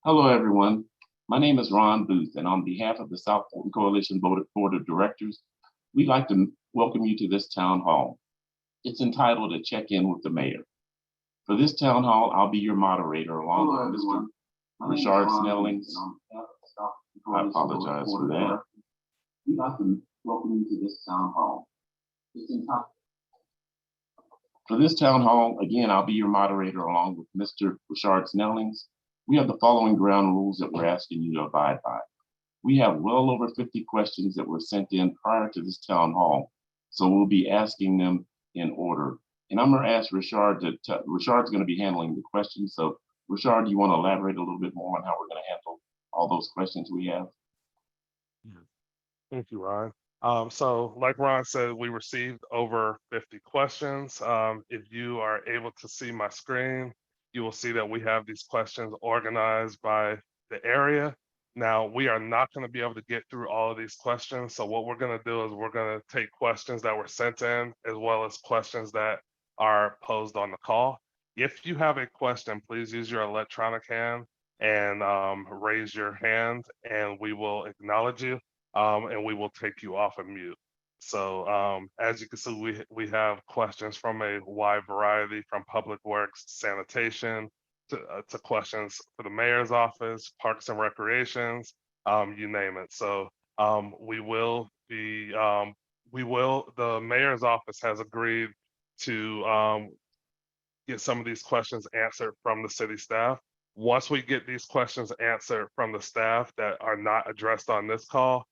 Hello, everyone. My name is Ron Booth, and on behalf of the South Fulton Coalition Board of Directors, we'd like to welcome you to this town hall. It's entitled A Check-In with the Mayor. For this town hall, I'll be your moderator along with Mr. Richard Snellings. I apologize for that. We'd like to welcome you to this town hall. It's entitled For this town hall, again, I'll be your moderator along with Mr. Richard Snellings. We have the following ground rules that we're asking you to abide by. We have well over 50 questions that were sent in prior to this town hall, so we'll be asking them in order. And I'm going to ask Richard Richard's going to be handling the questions. So, Richard, do you want to elaborate a little bit more on how we're going to handle all those questions we have? Yeah. Thank you, Ron. So like Ron said, we received over 50 questions. If you are able to see my screen, you will see that we have these questions organized by the area. Now, we are not going to be able to get through all of these questions. So what we're going to do is we're going to take questions that were sent in as well as questions that are posed on the call. If you have a question, please use your electronic hand and raise your hand and we will acknowledge you and we will take you off of mute. So as you can see, we have questions from a wide variety, from public works, sanitation, to questions for the mayor's office, parks and recreations, you name it. So we will be, the mayor's office has agreed to get some of these questions answered from the city staff. Once we get these questions answered from the staff that are not addressed on this call,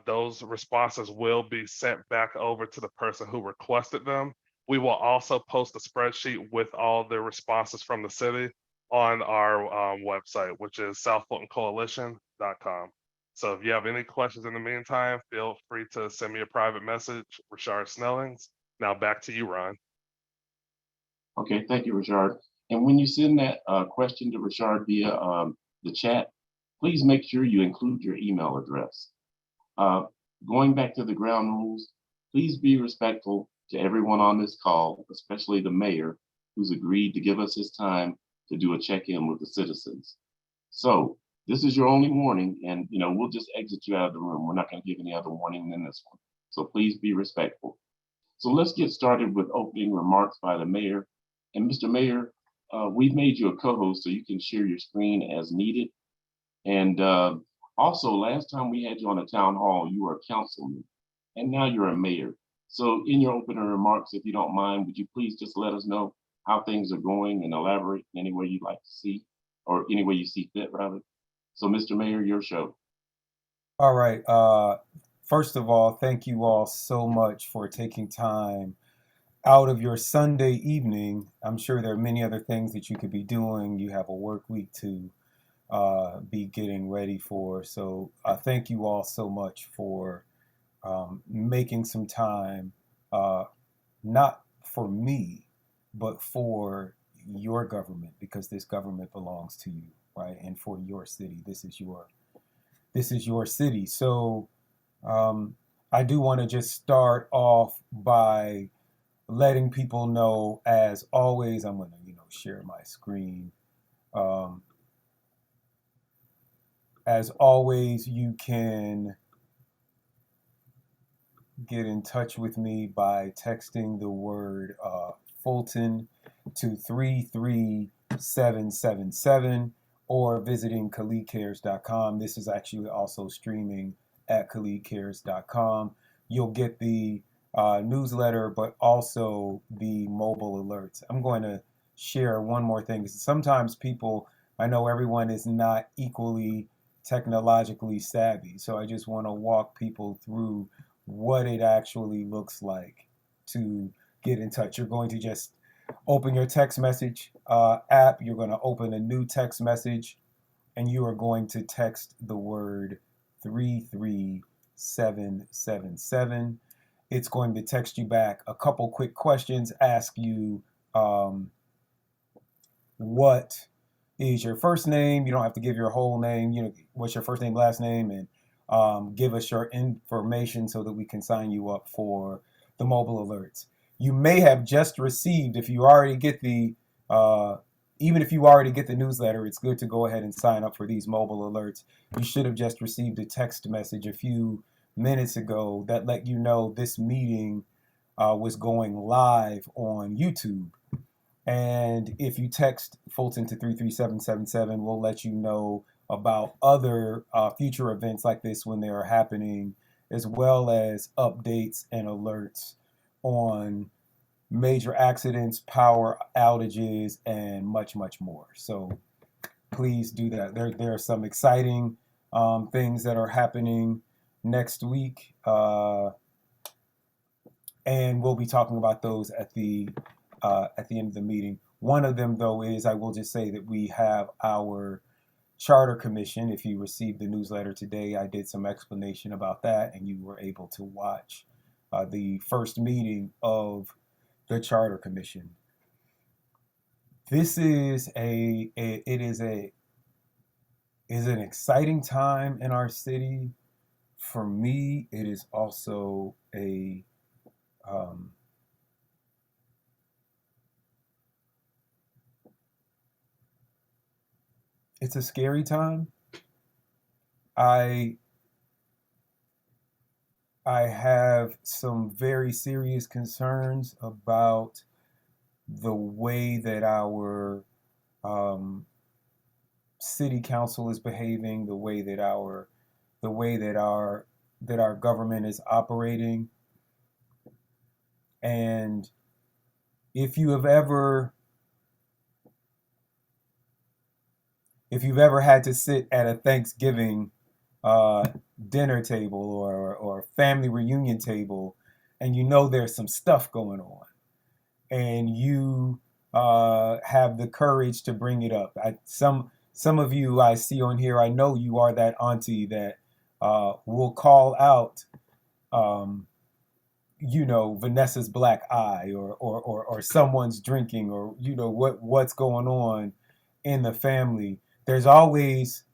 those responses will be sent back over to the person who requested them. We will also post a spreadsheet with all the responses from the city on our website, which is southfultoncoalition.com. So if you have any questions in the meantime, feel free to send me a private message, Richard Snellings. Now back to you, Ron. Okay, thank you, Richard. And when you send that question to Richard via the chat, please make sure you include your email address. Going back to the ground rules, please be respectful to everyone on this call, especially the mayor, who's agreed to give us his time to do a check-in with the citizens. So this is your only warning, and we'll just exit you out of the room. We're not going to give any other warning than this one. So please be respectful. So let's get started with opening remarks by the mayor. And Mr. Mayor, we've made you a co-host so you can share your screen as needed. And also, last time we had you on a town hall, you were a councilman, and now you're a mayor. So in your opening remarks, if you don't mind, would you please just let us know how things are going and elaborate in any way you'd like to see, or any way you see fit, rather. So, Mr. Mayor, your show. All right. First of all, thank you all so much for taking time out of your Sunday evening. I'm sure there are many other things that you could be doing. You have a work week to be getting ready for. So thank you all so much for making some time, not for me, but for your government, because this government belongs to you, right? And for your city, this is your city. So I do want to just start off by letting people know, as always, I'm going to share my screen. Um, as always, you can get in touch with me by texting the word Fulton to 33777 or visiting KhalidCares.com. This is actually also streaming at KhalidCares.com. You'll get the newsletter, but also the mobile alerts. I'm going to share one more thing. Sometimes people, I know everyone is not equally technologically savvy, so I just want to walk people through what it actually looks like to get in touch. You're going to just open your text message app. You're going to open a new text message, and you are going to text the word 33777. It's going to text you back a couple quick questions, ask you what is your first name. You don't have to give your whole name. What's your first name, last name, and give us your information so that we can sign you up for the mobile alerts. You may have just received, if you already get the even if you already get the newsletter, it's good to go ahead and sign up for these mobile alerts. You should have just received a text message a few minutes ago that let you know this meeting was going live on YouTube. And if you text Fulton to 33777, we'll let you know about other future events like this when they are happening, as well as updates and alerts on major accidents, power outages, and much, much more. So please do that. There are some exciting things that are happening next week, and we'll be talking about those at the end of the meeting. One of them, though, is I will just say that we have our Charter Commission. If you received the newsletter today, I did some explanation about that, and you were able to watch the first meeting of the Charter Commission. This is an exciting time in our city. For me, it is also it's a scary time. I have some very serious concerns about the way that our city council is behaving, the way that our government is operating. And if you've ever had to sit at a Thanksgiving dinner table or family reunion table, and you know there's some stuff going on, and you have the courage to bring it up. Some of you I see on here, I know you are that auntie that will call out, Vanessa's black eye, or someone's drinking, or what's going on in the family. There's always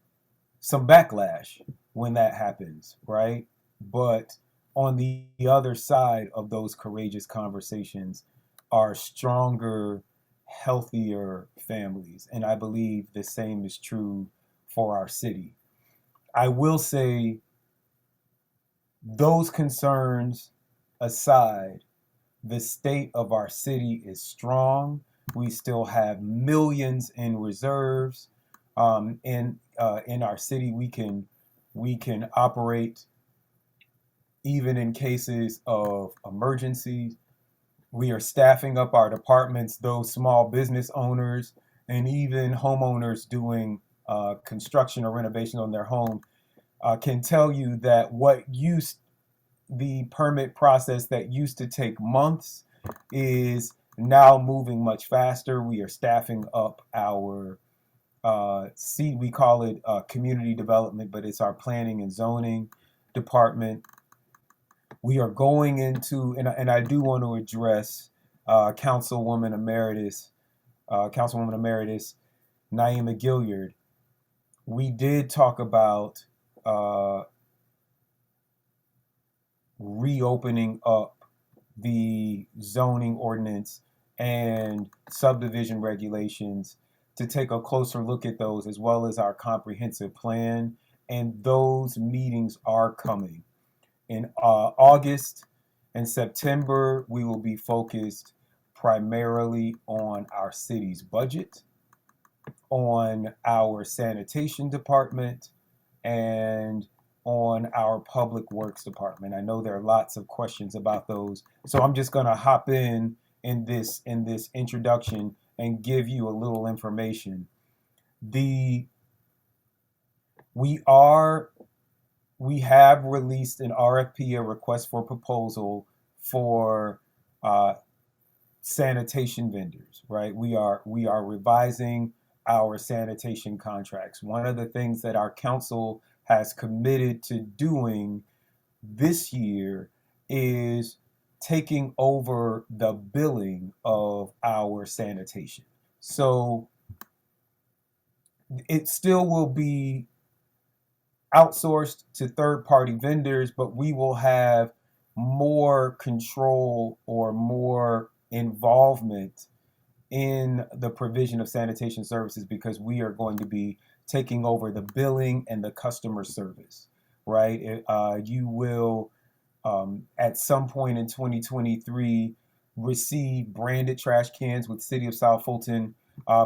some backlash when that happens, right? But on the other side of those courageous conversations are stronger, healthier families. And I believe the same is true for our city. I will say, those concerns aside, the state of our city is strong. We still have millions in reserves. In our city, we can operate even in cases of emergencies. We are staffing up our departments. Those small business owners and even homeowners doing construction or renovation on their home can tell you that the permit process that used to take months is now moving much faster. We are staffing up our we call it community development, but it's our planning and zoning department. We are going into, and I do want to address Councilwoman Emeritus Naima Gilliard. We did talk about reopening up the zoning ordinance and subdivision regulations to take a closer look at those, as well as our comprehensive plan. And those meetings are coming. In August and September, we will be focused primarily on our city's budget, on our sanitation department, and on our public works department. I know there are lots of questions about those, so I'm just going to hop in this introduction and give you a little information. We have released an RFP, a request for proposal, for sanitation vendors, right? We are revising our sanitation contracts. One of the things that our council has committed to doing this year is taking over the billing of our sanitation. So it still will be outsourced to third-party vendors, but we will have more control or more involvement in the provision of sanitation services because we are going to be taking over the billing and the customer service, right? You will, at some point in 2023, receive branded trash cans with City of South Fulton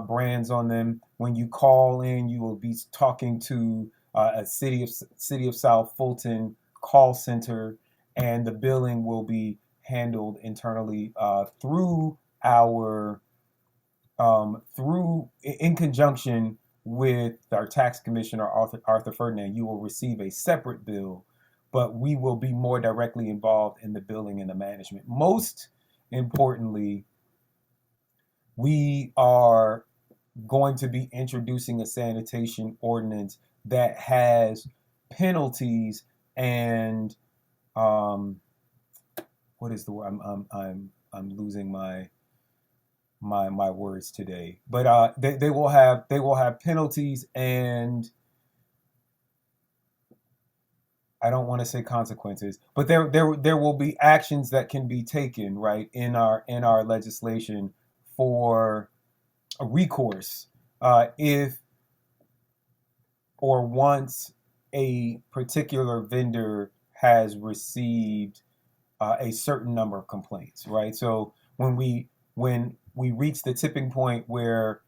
brands on them. When you call in, you will be talking to a City of South Fulton call center, and the billing will be handled internally through our in conjunction with our tax commissioner, Arthur Ferdinand. You will receive a separate bill, but we will be more directly involved in the billing and the management. Most importantly, we are going to be introducing a sanitation ordinance that has penalties and what is the word? I'm losing my words today. But they will have penalties, and I don't want to say consequences, but there will be actions that can be taken, right, in our legislation for a recourse if or once a particular vendor has received a certain number of complaints, right? So when we reach the tipping point where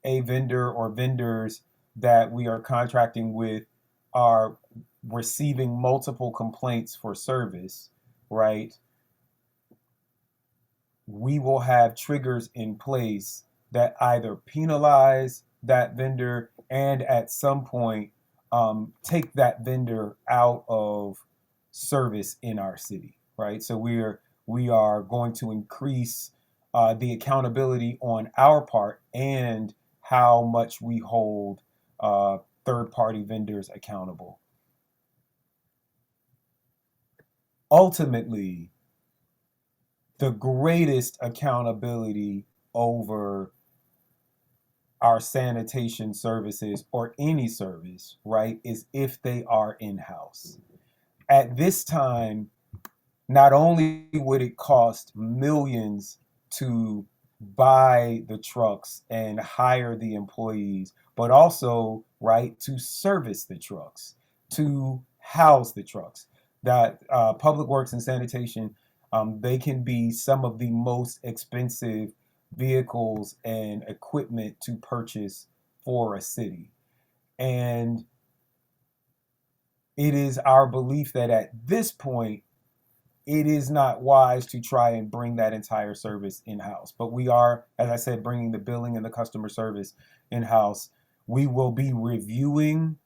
a vendor or vendors that we are contracting with are receiving multiple complaints for service, right? We will have triggers in place that either penalize that vendor and at some point take that vendor out of service in our city, right? So we are going to increase the accountability on our part and how much we hold third-party vendors accountable. Ultimately, the greatest accountability over our sanitation services or any service, right, is if they are in-house. At this time, not only would it cost millions to buy the trucks and hire the employees, but also, right, to service the trucks, to house the trucks. That Public Works and Sanitation, they can be some of the most expensive vehicles and equipment to purchase for a city. And it is our belief that at this point, it is not wise to try and bring that entire service in-house. But we are, as I said, bringing the billing and the customer service in-house. We will be reviewing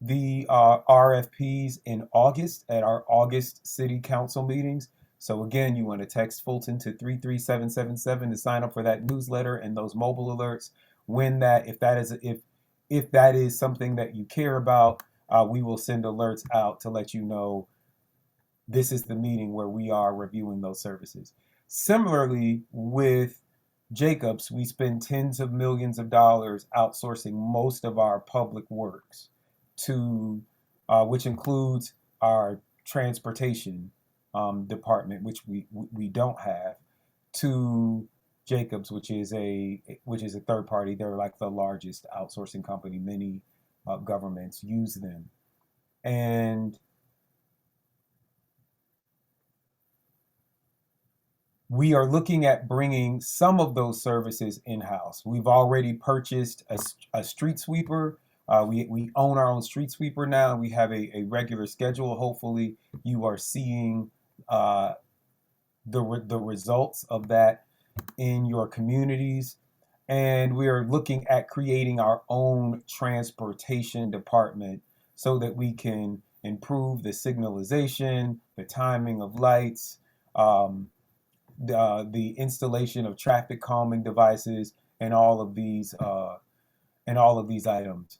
the RFPs in August at our August City Council meetings. So again, you want to text Fulton to 33777 to sign up for that newsletter and those mobile alerts. If that is something that you care about, we will send alerts out to let you know this is the meeting where we are reviewing those services. Similarly, with Jacobs, we spend tens of millions of dollars outsourcing most of our public works to, which includes our transportation department, which we don't have, to Jacobs, which is a third party. They're like the largest outsourcing company. Many governments use them, and we are looking at bringing some of those services in-house. We've already purchased a street sweeper. We own our own street sweeper now. We have a regular schedule. Hopefully, you are seeing the results of that in your communities. And we are looking at creating our own transportation department so that we can improve the signalization, the timing of lights, the installation of traffic calming devices, and all of these items.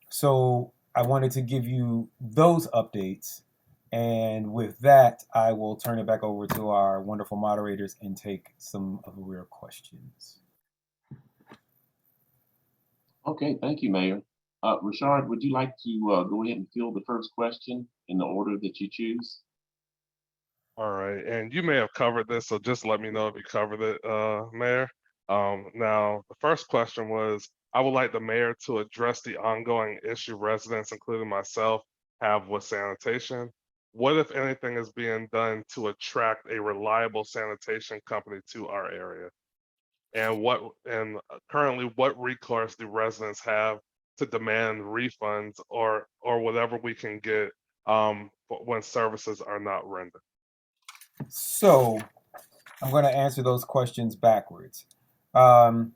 So I wanted to give you those updates, and with that, I will turn it back over to our wonderful moderators and take some of your questions. Okay, thank you, Mayor. Rashard, would you like to go ahead and field the first question in the order that you choose? All right, and you may have covered this, so just let me know if you covered it, Mayor. Now, the first question was, I would like the mayor to address the ongoing issue residents, including myself, have with sanitation. What, if anything, is being done to attract a reliable sanitation company to our area? And currently, what recourse do residents have to demand refunds or whatever we can get when services are not rendered? So I'm going to answer those questions backwards. Um,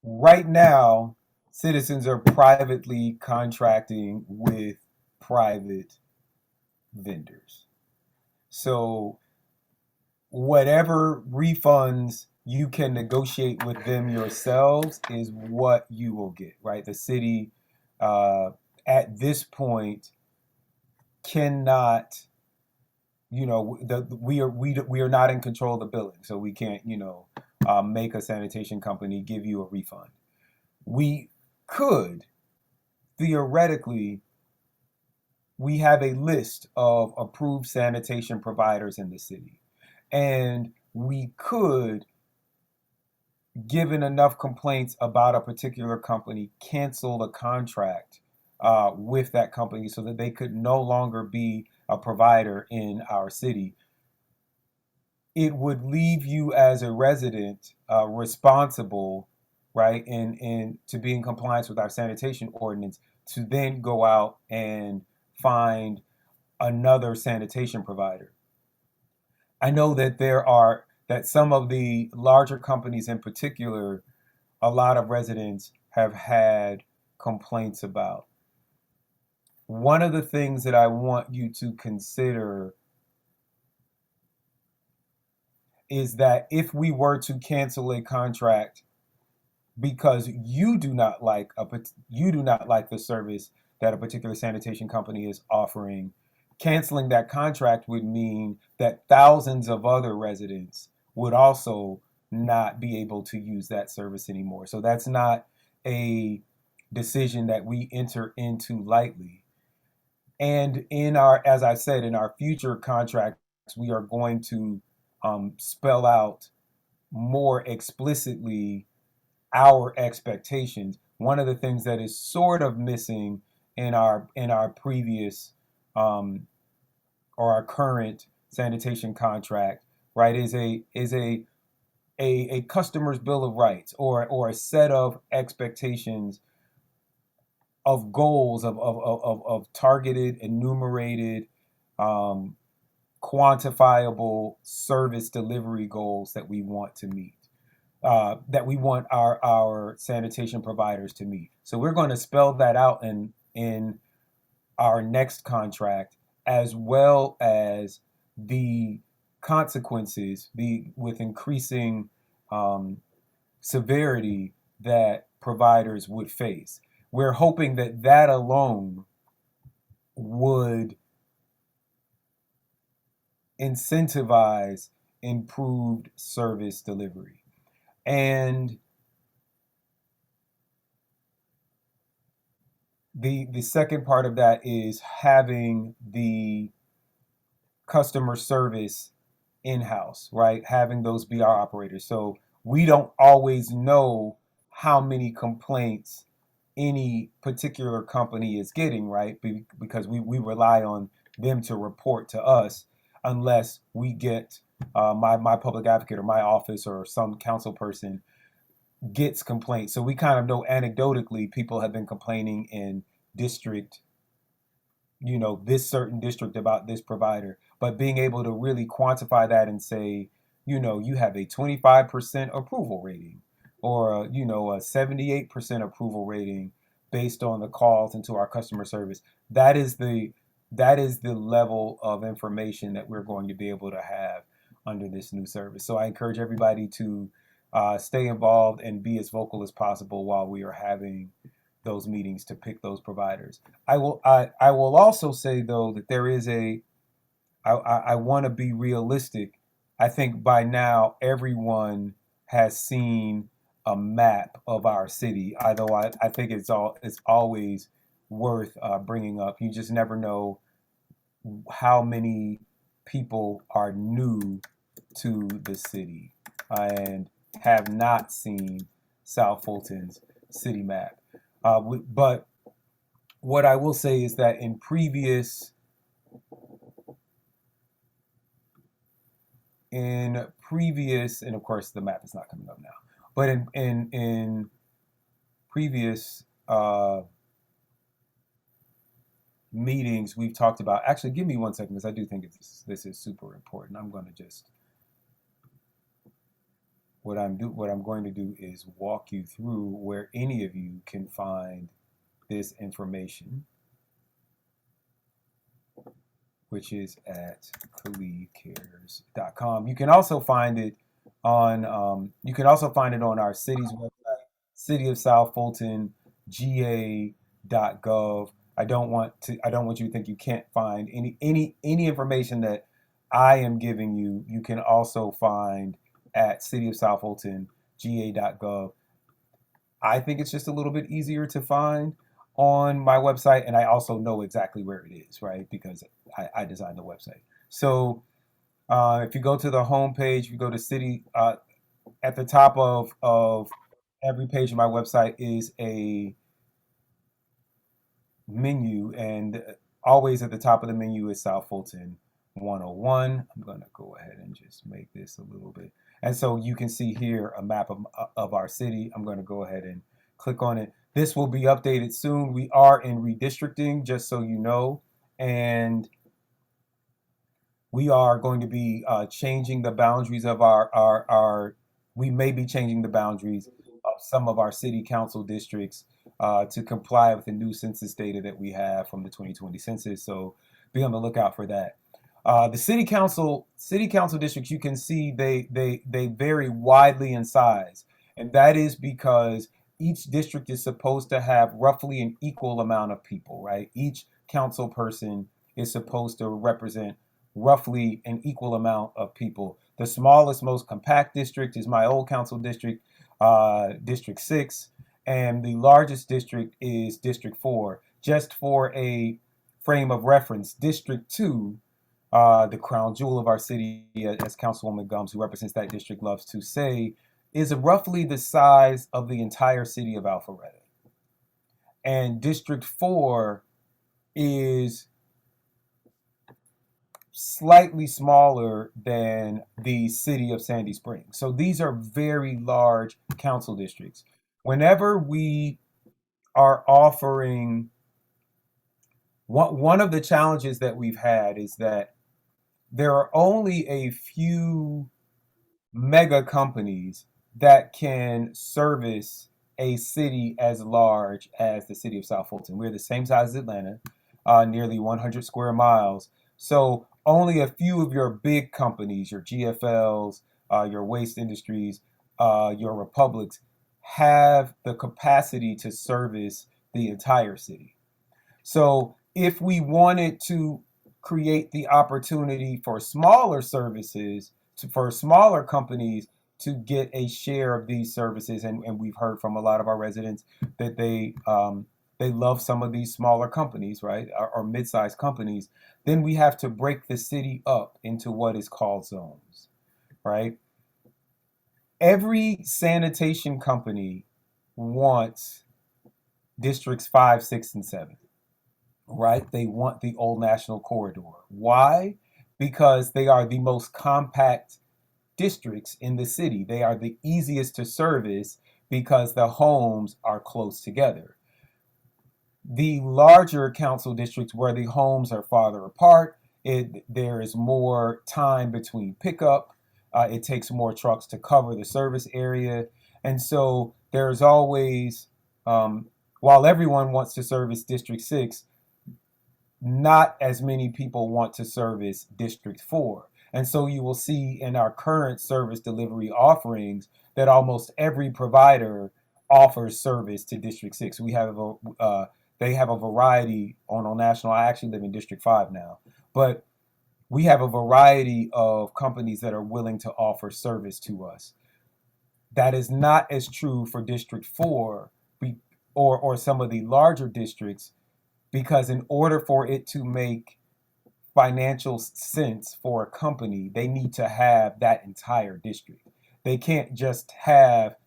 right now, citizens are privately contracting with private vendors. So whatever refunds you can negotiate with them yourselves is what you will get, right? The city at this point cannot, we are not in control of the billing, so we can't, make a sanitation company give you a refund. We could theoretically, we have a list of approved sanitation providers in the city, and we could, given enough complaints about a particular company, cancel the contract with that company so that they could no longer be a provider in our city. It would leave you as a resident responsible, right, and to be in compliance with our sanitation ordinance to then go out and find another sanitation provider. I know that some of the larger companies in particular, a lot of residents have had complaints about. One of the things that I want you to consider is that if we were to cancel a contract because you do not like the service that a particular sanitation company is offering, canceling that contract would mean that thousands of other residents would also not be able to use that service anymore. So that's not a decision that we enter into lightly. And as I said, in our future contracts, we are going to spell out more explicitly our expectations. One of the things that is sort of missing in our previous or our current sanitation contract, right, is a customer's bill of rights or a set of expectations of goals of targeted, enumerated, quantifiable service delivery goals that we want to meet. That we want our sanitation providers to meet. So we're going to spell that out in our next contract, as well as the consequences with increasing severity that providers would face. We're hoping that alone would incentivize improved service delivery. And the second part of that is having the customer service in-house, right? Having those be our operators. So we don't always know how many complaints any particular company is getting, right? Because we rely on them to report to us unless we get my public advocate or my office or some council person gets complaints. So we kind of know anecdotally people have been complaining in district, this certain district about this provider. But being able to really quantify that and say, you have a 25% approval rating or a 78% approval rating based on the calls into our customer service. That is the level of information that we're going to be able to have under this new service. So I encourage everybody to stay involved and be as vocal as possible while we are having those meetings to pick those providers. I will also say though that there is I want to be realistic. I think by now everyone has seen a map of our city. Although I think it's always worth bringing up. You just never know how many people are new to the city, and have not seen South Fulton's city map. But what I will say is that in previous and of course the map is not coming up now, but in previous meetings we've talked about. Actually, give me 1 second because I do think this is super important. I'm going to just what I'm going to do is walk you through where any of you can find this information, which is at KhalidCares.com. You can also find it on our city's website, City of South Fulton, GA.gov. I don't want you to think you can't find any information that I am giving you. You can also find at City of South Fulton, GA.gov. I think it's just a little bit easier to find on my website, and I also know exactly where it is, right? Because I designed the website. So if you go to the home page, you go to city, at the top of every page of my website is a menu, and always at the top of the menu is South Fulton 101. I'm going to go ahead and just make this a little bit. And so you can see here a map of our city. I'm going to go ahead and click on it. This will be updated soon. We are in redistricting, just so you know, and we are going to be changing the boundaries of we may be changing the boundaries of some of our city council districts to comply with the new census data that we have from the 2020 census. So be on the lookout for that. The city council districts, you can see they vary widely in size, and that is because each district is supposed to have roughly an equal amount of people, right? Each council person is supposed to represent roughly an equal amount of people. The smallest, most compact district is my old council district, District 6, and the largest district is District 4. Just for a frame of reference, District 2, the crown jewel of our city, as Councilwoman Gums, who represents that district, loves to say, is roughly the size of the entire city of Alpharetta. And District 4 is slightly smaller than the city of Sandy Springs. So these are very large council districts. Whenever we are offering, one of the challenges that we've had is that there are only a few mega companies that can service a city as large as the city of South Fulton. We're the same size as Atlanta, nearly 100 square miles. So only a few of your big companies, your GFLs, your Waste Industries, your Republics, have the capacity to service the entire city. So if we wanted to create the opportunity for smaller services, for smaller companies to get a share of these services, and we've heard from a lot of our residents that they love some of these smaller companies, right, or mid-sized companies, then we have to break the city up into what is called zones, right? Every sanitation company wants districts 5, 6, and 7, right? They want the Old National Corridor. Why? Because they are the most compact districts in the city. They are the easiest to service because the homes are close together. The larger council districts where the homes are farther apart, there is more time between pickup. It takes more trucks to cover the service area. And so there's always, while everyone wants to service District 6, not as many people want to service District 4. And so you will see in our current service delivery offerings that almost every provider offers service to District 6. They have a variety on national. I actually live in District 5 now, but we have a variety of companies that are willing to offer service to us. That is not as true for District 4 or some of the larger districts, because in order for it to make financial sense for a company, they need to have that entire district. They can't just have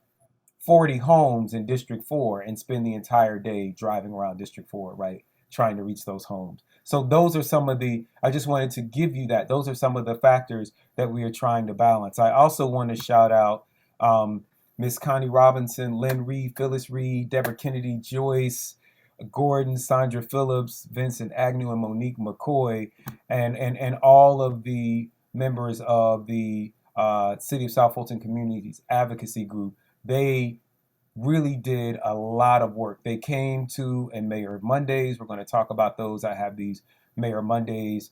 40 homes in District 4 and spend the entire day driving around District 4, right? Trying to reach those homes. So those are some of the, I just wanted to give you that. Those are some of the factors that we are trying to balance. I also want to shout out Miss Connie Robinson, Lynn Reed, Phyllis Reed, Deborah Kennedy, Joyce Gordon, Sandra Phillips, Vincent Agnew, and Monique McCoy, and all of the members of the City of South Fulton Communities Advocacy Group. They really did a lot of work. They came to and Mayor Mondays. We're going to talk about those. I have these Mayor Mondays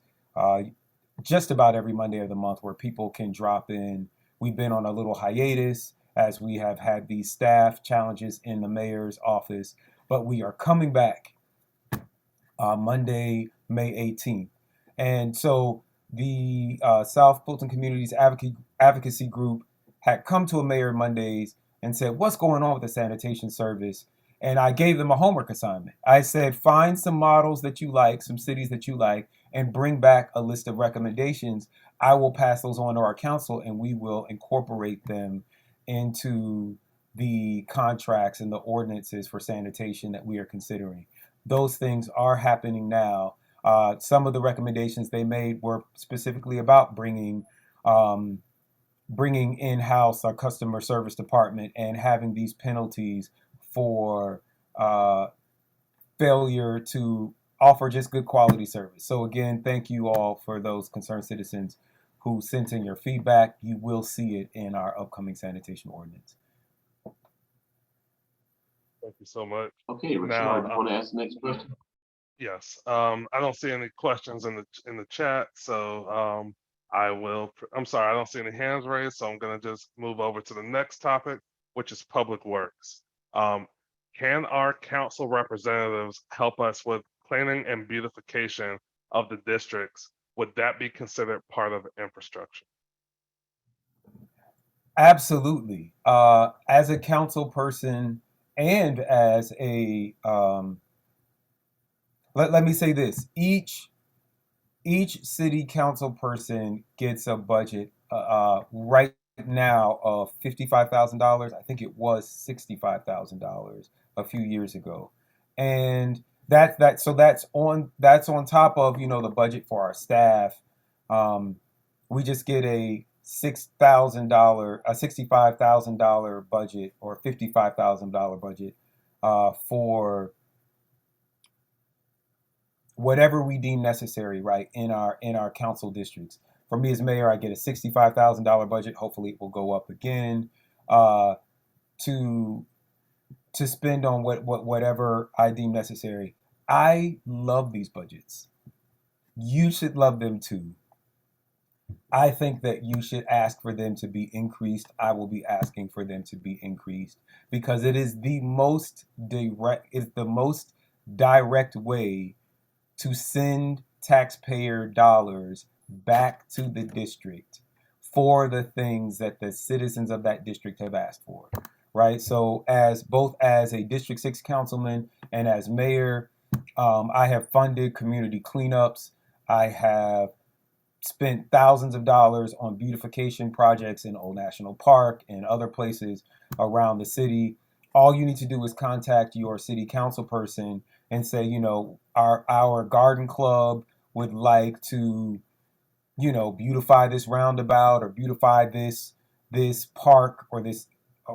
just about every Monday of the month where people can drop in. We've been on a little hiatus as we have had these staff challenges in the mayor's office, but we are coming back Monday, May 18th. And so the South Fulton Communities Advocacy Group had come to a Mayor Mondays and said, what's going on with the sanitation service? And I gave them a homework assignment. I said, find some models that you like, some cities that you like, and bring back a list of recommendations. I will pass those on to our council and we will incorporate them into the contracts and the ordinances for sanitation that we are considering. Those things are happening now. Some of the recommendations they made were specifically about bringing in-house our customer service department and having these penalties for failure to offer just good quality service. So again, thank you all for those concerned citizens who sent in your feedback. You will see it in our upcoming sanitation ordinance. Thank you so much. Okay, Rashard, Now, you want to ask the next question? Yes, I don't see any questions in the chat, so I'm sorry, I don't see any hands raised, so I'm gonna just move over to the next topic, which is Public Works. Can our council representatives help us with cleaning and beautification of the districts? Would that be considered part of infrastructure? Absolutely. As a council person and as a let me say this: each city council person gets a budget right now of $55,000. I think it was $65,000 a few years ago, and that's on top of the budget for our staff. We just get a $65,000 budget or $55,000 budget for whatever we deem necessary, right, in our council districts. For me as mayor, I get a $65,000 budget. Hopefully, it will go up again to spend on whatever I deem necessary. I love these budgets. You should love them too. I think that you should ask for them to be increased. I will be asking for them to be increased because it is the most direct way to send taxpayer dollars back to the district for the things that the citizens of that district have asked for, right? So both as a District 6 councilman and as mayor, I have funded community cleanups. I have spent thousands of dollars on beautification projects in Old National Park and other places around the city. All you need to do is contact your city council person and say, our garden club would like to, beautify this roundabout or beautify this park or this,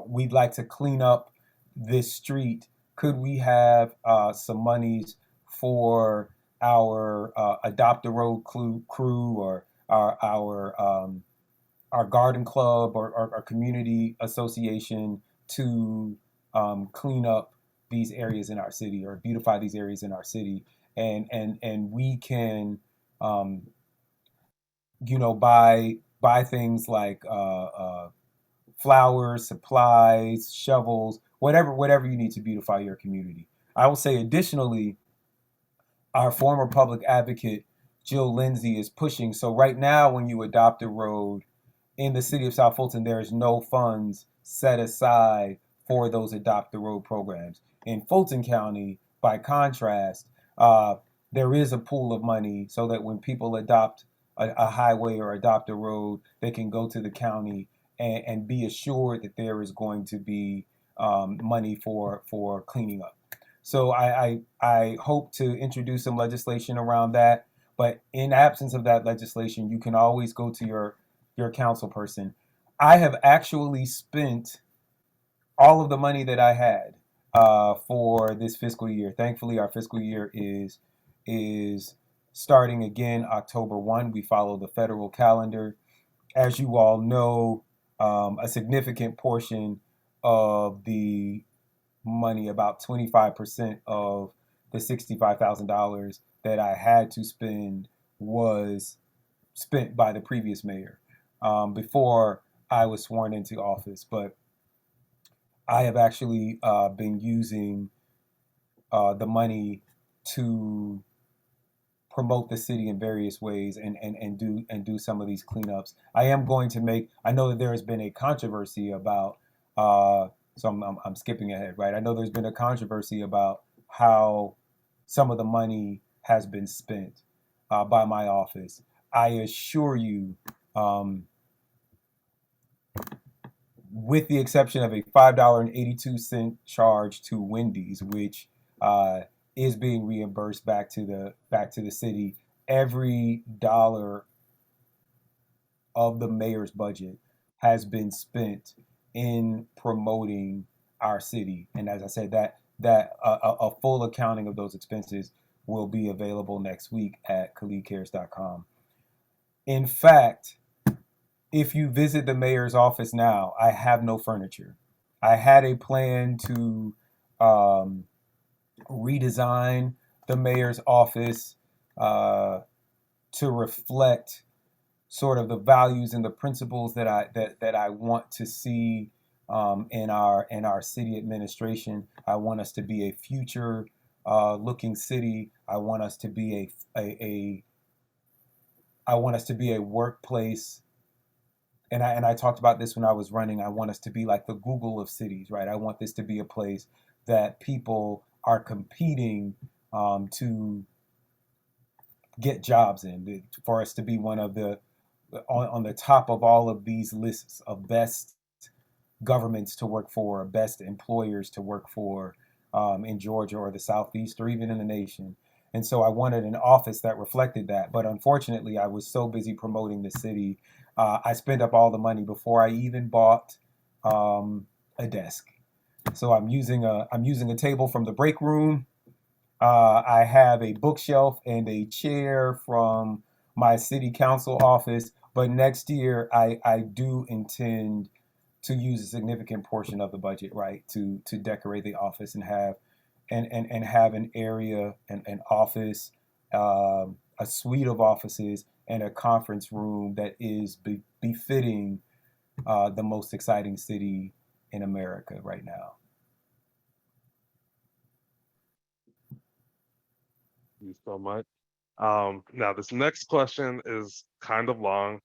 we'd like to clean up this street. Could we have some monies for our Adopt a Road crew or our garden club or our community association to clean up these areas in our city or beautify these areas in our city, and we can buy things like flowers, supplies, shovels, whatever you need to beautify your community. I will say additionally, our former public advocate Jill Lindsay is pushing. So right now, when you adopt a road in the city of South Fulton, there is no funds set aside for those Adopt the Road programs. In Fulton County, by contrast, there is a pool of money so that when people adopt a highway or adopt a road, they can go to the county and be assured that there is going to be money for cleaning up. So I hope to introduce some legislation around that. But in absence of that legislation, you can always go to your council person. I have actually spent all of the money that I had for this fiscal year. Thankfully, our fiscal year is starting again October 1. We follow the federal calendar. As you all know, a significant portion of the money, about 25% of the $65,000 that I had to spend, was spent by the previous mayor before I was sworn into office. But I have actually been using the money to promote the city in various ways and do some of these cleanups. I am going to make. I know that there has been a controversy about. So I'm skipping ahead, right? I know there's been a controversy about how some of the money has been spent by my office. I assure you, with the exception of a $5.82 charge to Wendy's, which is being reimbursed back to the city, every dollar of the mayor's budget has been spent in promoting our city. And as I said, that a full accounting of those expenses will be available next week at KhalidCares.com. In fact, if you visit the mayor's office now, I have no furniture. I had a plan to redesign the mayor's office to reflect sort of the values and the principles that I want to see in our city administration. I want us to be a future looking city. I want us to be a workplace. And I talked about this when I was running. I want us to be like the Google of cities, right? I want this to be a place that people are competing to get jobs in, for us to be one of the on the top of all of these lists of best governments to work for, best employers to work for in Georgia or the Southeast or even in the nation. And so I wanted an office that reflected that. But unfortunately, I was so busy promoting the city, I spent up all the money before I even bought a desk. So I'm using a table from the break room. I have a bookshelf and a chair from my city council office. But next year, I do intend to use a significant portion of the budget, right, to decorate the office and have have an area, an office, a suite of offices, and a conference room that is befitting the most exciting city in America right now. Thank you so much. Now, this next question is kind of long.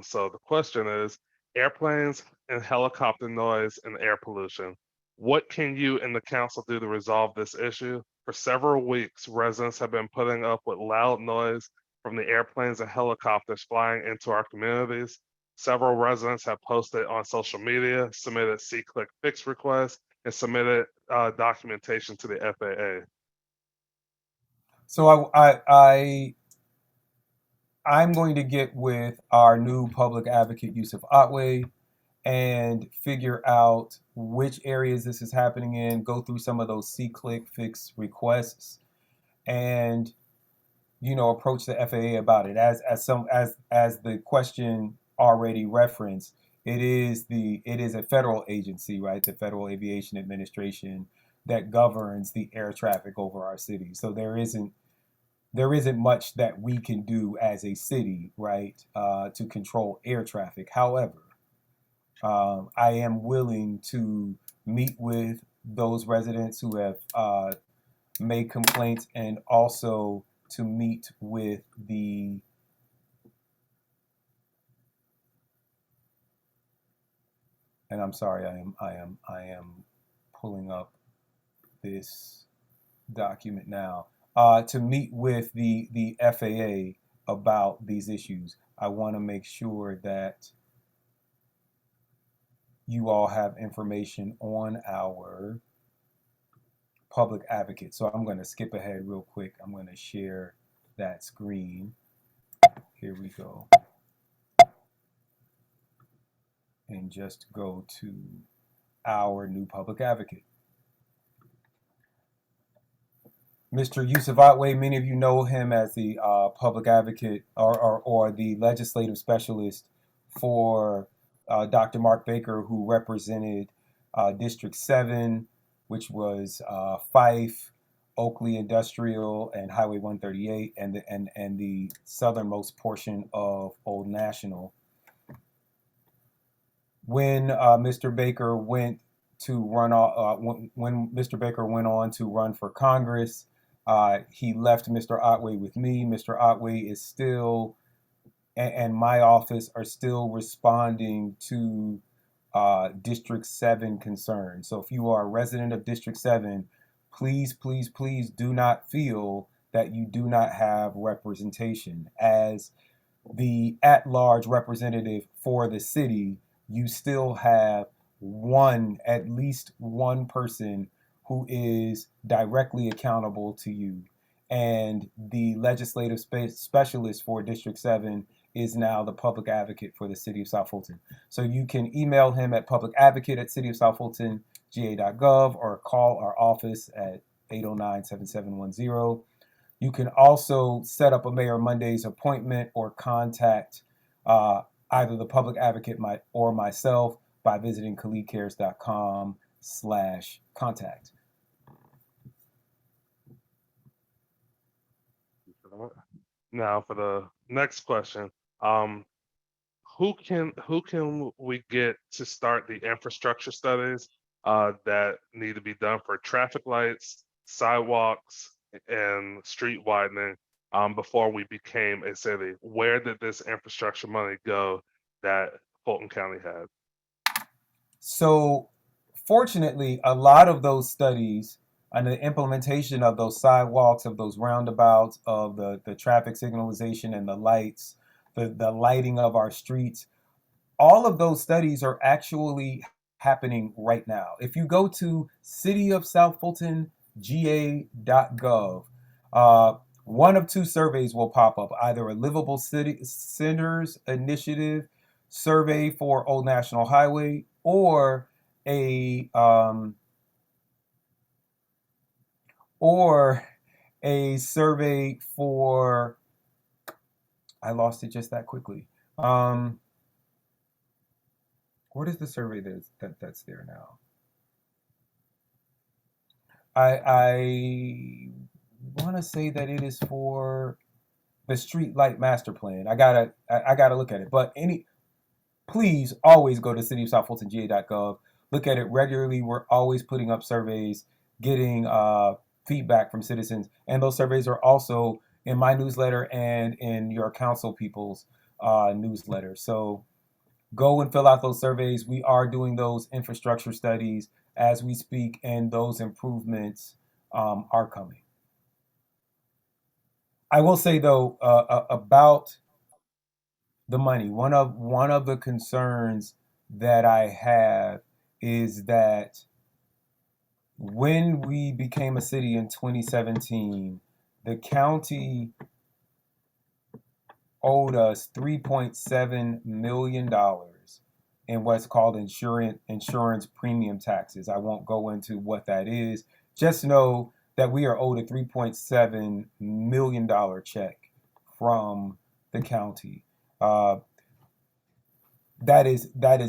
So the question is, airplanes and helicopter noise and air pollution. What can you and the council do to resolve this issue? For several weeks, residents have been putting up with loud noise from the airplanes and helicopters flying into our communities. Several residents have posted on social media, submitted C-Click fix requests, and submitted documentation to the FAA. So I'm going to get with our new public advocate, Yusuf Otway, and figure out which areas this is happening in, go through some of those C-Click fix requests, and approach the FAA about it. As the question already referenced, it is a federal agency, right? The Federal Aviation Administration that governs the air traffic over our city. So there isn't much that we can do as a city, right, to control air traffic. However, I am willing to meet with those residents who have made complaints, and also to meet with and I'm sorry, I am pulling up this document now, to meet with the FAA about these issues. I want to make sure that you all have information on our public advocate. So I'm going to skip ahead real quick. I'm going to share that screen. Here we go. And just go to our new public advocate. Mr. Yusuf Otway, many of you know him as the public advocate or the legislative specialist for Dr. Mark Baker, who represented District 7, which was Fife, Oakley Industrial, and Highway 138, and the southernmost portion of Old National. When Mr. Baker went to run, when Mr. Baker went on to run for Congress, he left Mr. Otway with me. Mr. Otway is still, and my office are still responding to District 7 concerns. So if you are a resident of District 7, please, please, please do not feel that you do not have representation. As the at-large representative for the city, you still have at least one person who is directly accountable to you. And the legislative specialist for District 7 is now the public advocate for the city of South Fulton. So you can email him at publicadvocate@cityofsouthfultonga.gov or call our office at 809-7710. You can also set up a Mayor Mondays appointment or contact either the public advocate or myself by visiting khalidcares.com/contact. Now for the next question, who can we get to start the infrastructure studies that need to be done for traffic lights, sidewalks, and street widening before we became a city? Where did this infrastructure money go that Fulton County had? So fortunately, a lot of those studies and the implementation of those sidewalks, of those roundabouts, of the traffic signalization and the lights, the lighting of our streets, all of those studies are actually happening right now. If you go to cityofsouthfultonga.gov, one of two surveys will pop up, either a Livable City Centers Initiative survey for Old National Highway or a survey for, I lost it just that quickly. What is the survey that's there now? I want to say that it is for the street light master plan. I gotta look at it. But please always go to cityofsouthfultonga.gov. Look at it regularly. We're always putting up surveys, getting feedback from citizens, and those surveys are also in my newsletter and in your council people's newsletter. So go and fill out those surveys. We are doing those infrastructure studies as we speak, and those improvements are coming. I will say though about the money. One of the concerns that I have is that when we became a city in 2017, the county owed us $3.7 million in what's called insurance premium taxes. I won't go into what that is. Just know that we are owed a $3.7 million check from the county. That is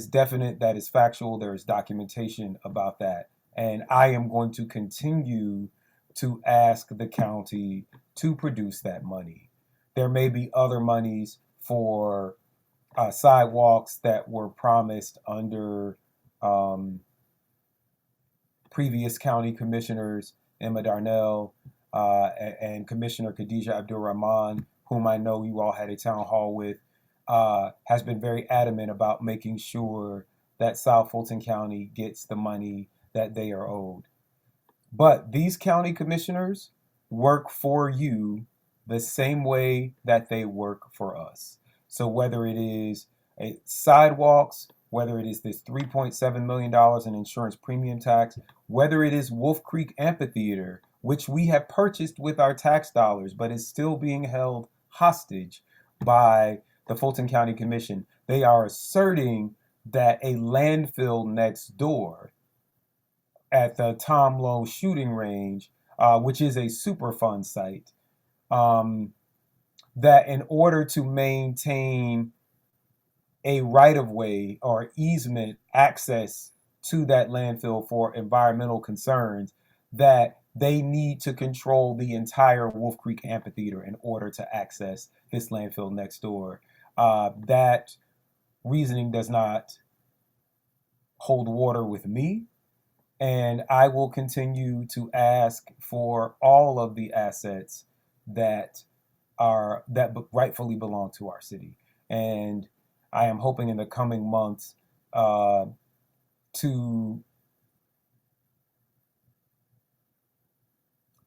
definite, that is factual, there is documentation about that. And I am going to continue to ask the county to produce that money. There may be other monies for sidewalks that were promised under previous county commissioners, Emma Darnell and Commissioner Khadijah Abdul-Rahman, whom I know you all had a town hall with, has been very adamant about making sure that South Fulton County gets the money that they are owed. But these county commissioners work for you the same way that they work for us. So whether it is sidewalks, whether it is this $3.7 million in insurance premium tax, whether it is Wolf Creek Amphitheater, which we have purchased with our tax dollars, but is still being held hostage by the Fulton County Commission. They are asserting that a landfill next door at the Tom Lowe shooting range, which is a Superfund site, that in order to maintain a right-of-way or easement access to that landfill for environmental concerns, that they need to control the entire Wolf Creek Amphitheater in order to access this landfill next door. That reasoning does not hold water with me, and I will continue to ask for all of the assets that rightfully belong to our city. And I am hoping in the coming months to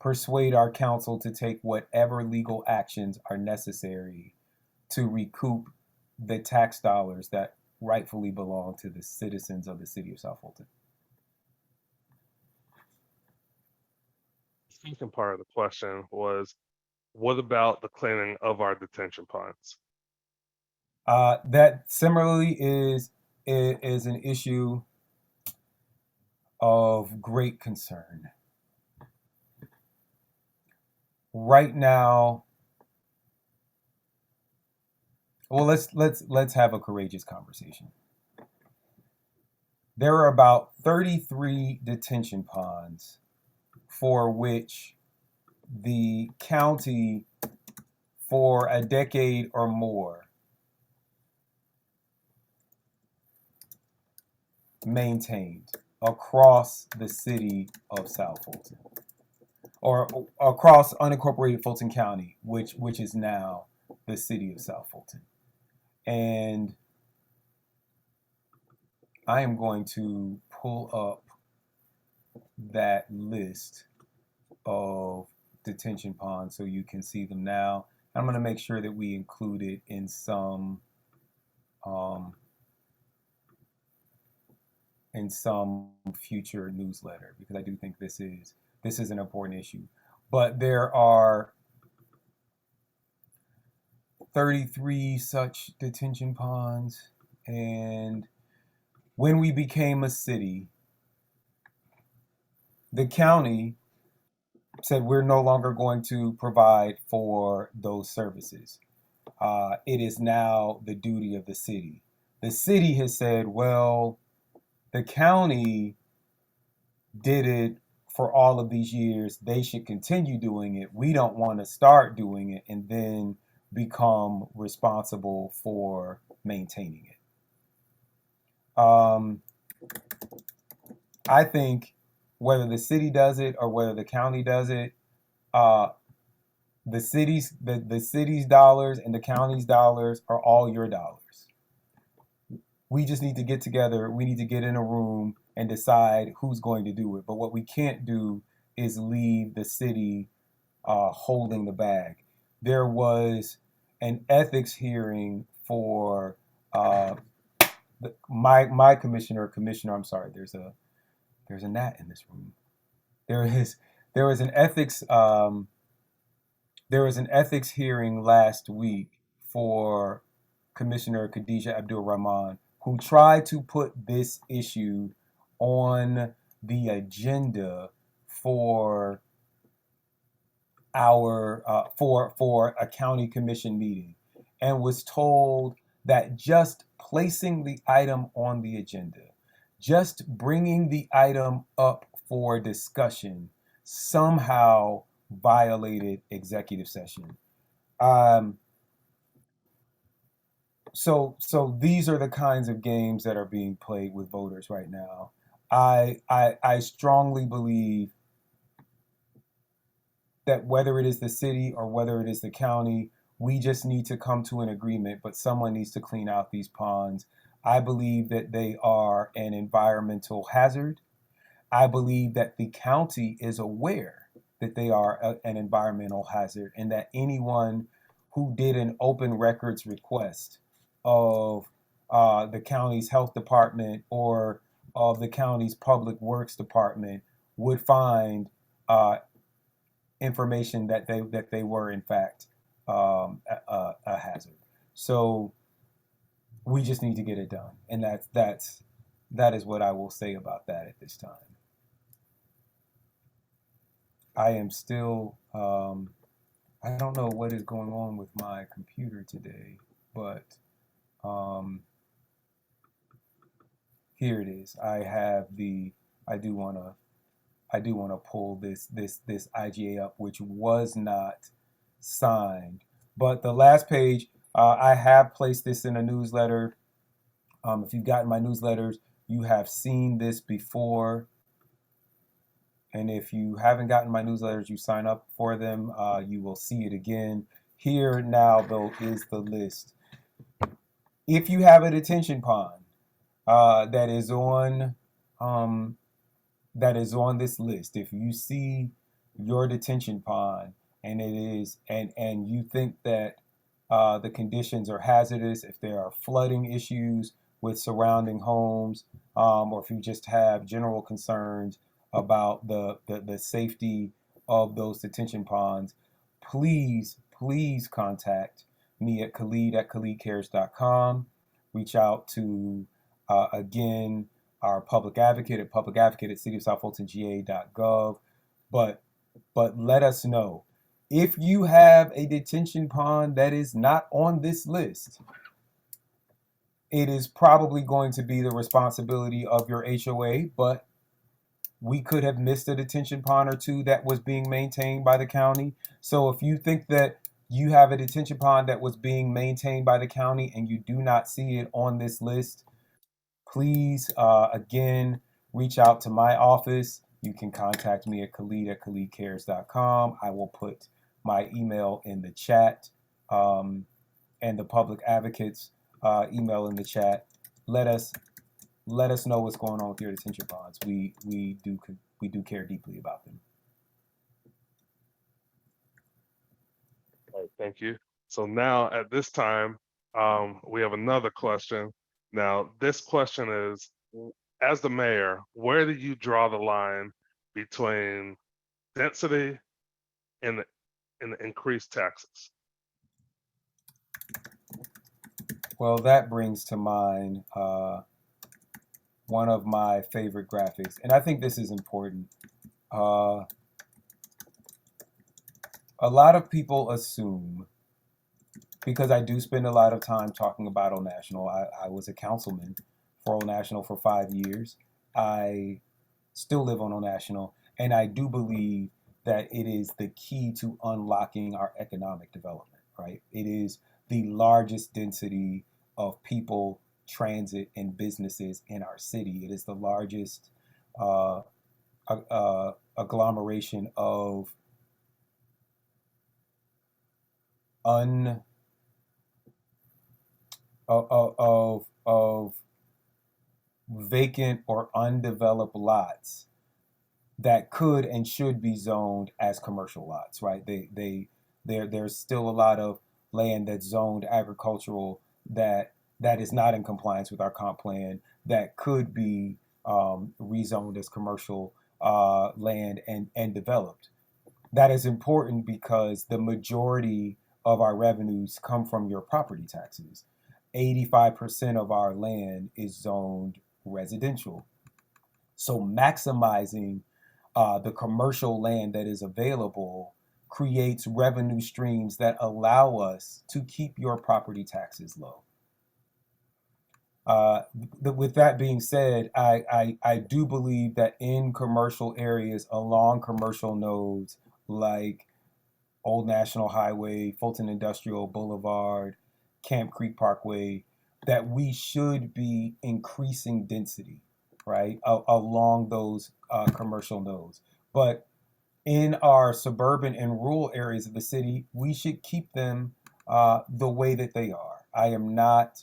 persuade our council to take whatever legal actions are necessary to recoup the tax dollars that rightfully belong to the citizens of the city of South Fulton. The second part of the question was, what about the cleaning of our detention ponds? That similarly is an issue of great concern. Right now, well, let's have a courageous conversation. There are about 33 detention ponds for which the county, for a decade or more, maintained across the city of South Fulton, or across unincorporated Fulton County, which is now the city of South Fulton. And I am going to pull up that list of detention ponds so you can see them now. I'm going to make sure that we include it in some future newsletter, because I do think this is an important issue. But there are 33 such detention ponds, and when we became a city, the county said we're no longer going to provide for those services. It is now the duty of the city. The city has said, well, the county did it for all of these years. They should continue doing it. We don't want to start doing it and then become responsible for maintaining it. I think whether the city does it or whether the county does it, the city's dollars and the county's dollars are all your dollars. We just need to get together. We need to get in a room and decide who's going to do it. But what we can't do is leave the city holding the bag. There was an ethics hearing for my commissioner. I'm sorry. There's a gnat in this room. There was an ethics hearing last week for Commissioner Khadija Abdul-Rahman, who tried to put this issue on the agenda for our for a county commission meeting, and was told that just placing the item on the agenda, just bringing the item up for discussion, somehow violated executive session. So these are the kinds of games that are being played with voters right now. I strongly believe that whether it is the city or whether it is the county, we just need to come to an agreement, but someone needs to clean out these ponds. I believe that they are an environmental hazard. I believe that the county is aware that they are an environmental hazard, and that anyone who did an open records request of the county's health department or of the county's public works department would find information that they were in fact a hazard. So we just need to get it done, and that is what I will say about that at this time. I am still I don't know what is going on with my computer today, but here it is. I do want to pull this IGA up, which was not signed. But the last page, I have placed this in a newsletter. If you've gotten my newsletters, you have seen this before. And if you haven't gotten my newsletters, you sign up for them, you will see it again. Here now, though, is the list. If you have a detention pond that is on this list, if you see your detention pond and it is and you think that the conditions are hazardous, if there are flooding issues with surrounding homes, or if you just have general concerns about the safety of those detention ponds, please contact me at Khalid@KhalidCares.com. Reach out to, again, our public advocate at publicadvocate@cityofsouthfultonga.gov. But let us know. If you have a detention pond that is not on this list, it is probably going to be the responsibility of your HOA, but we could have missed a detention pond or two that was being maintained by the county. So if you think that you have a detention pond that was being maintained by the county and you do not see it on this list, please, again, reach out to my office. You can contact me at Khalid@KhalidCares.com. I will put my email in the chat, and the public advocate's email in the chat. Let us know what's going on with your detention ponds. We do care deeply about them. All right, thank you. So now at this time, we have another question. Now, this question is, as the mayor, where do you draw the line between density and the increased taxes? Well, that brings to mind one of my favorite graphics, and I think this is important. A lot of people assume, because I do spend a lot of time talking about Old National, I was a councilman for Old National for 5 years. I still live on Old National, and I do believe that it is the key to unlocking our economic development, right? It is the largest density of people, transit, and businesses in our city. It is the largest agglomeration of vacant or undeveloped lots that could and should be zoned as commercial lots, right? There's still a lot of land that's zoned agricultural that is not in compliance with our comp plan that could be rezoned as commercial land and developed. That is important because the majority of our revenues come from your property taxes. 85% of our land is zoned residential. So maximizing the commercial land that is available creates revenue streams that allow us to keep your property taxes low. With that being said, I do believe that in commercial areas along commercial nodes like Old National Highway, Fulton Industrial Boulevard, Camp Creek Parkway, that we should be increasing density, right, along those commercial nodes. But in our suburban and rural areas of the city, we should keep them the way that they are. I am not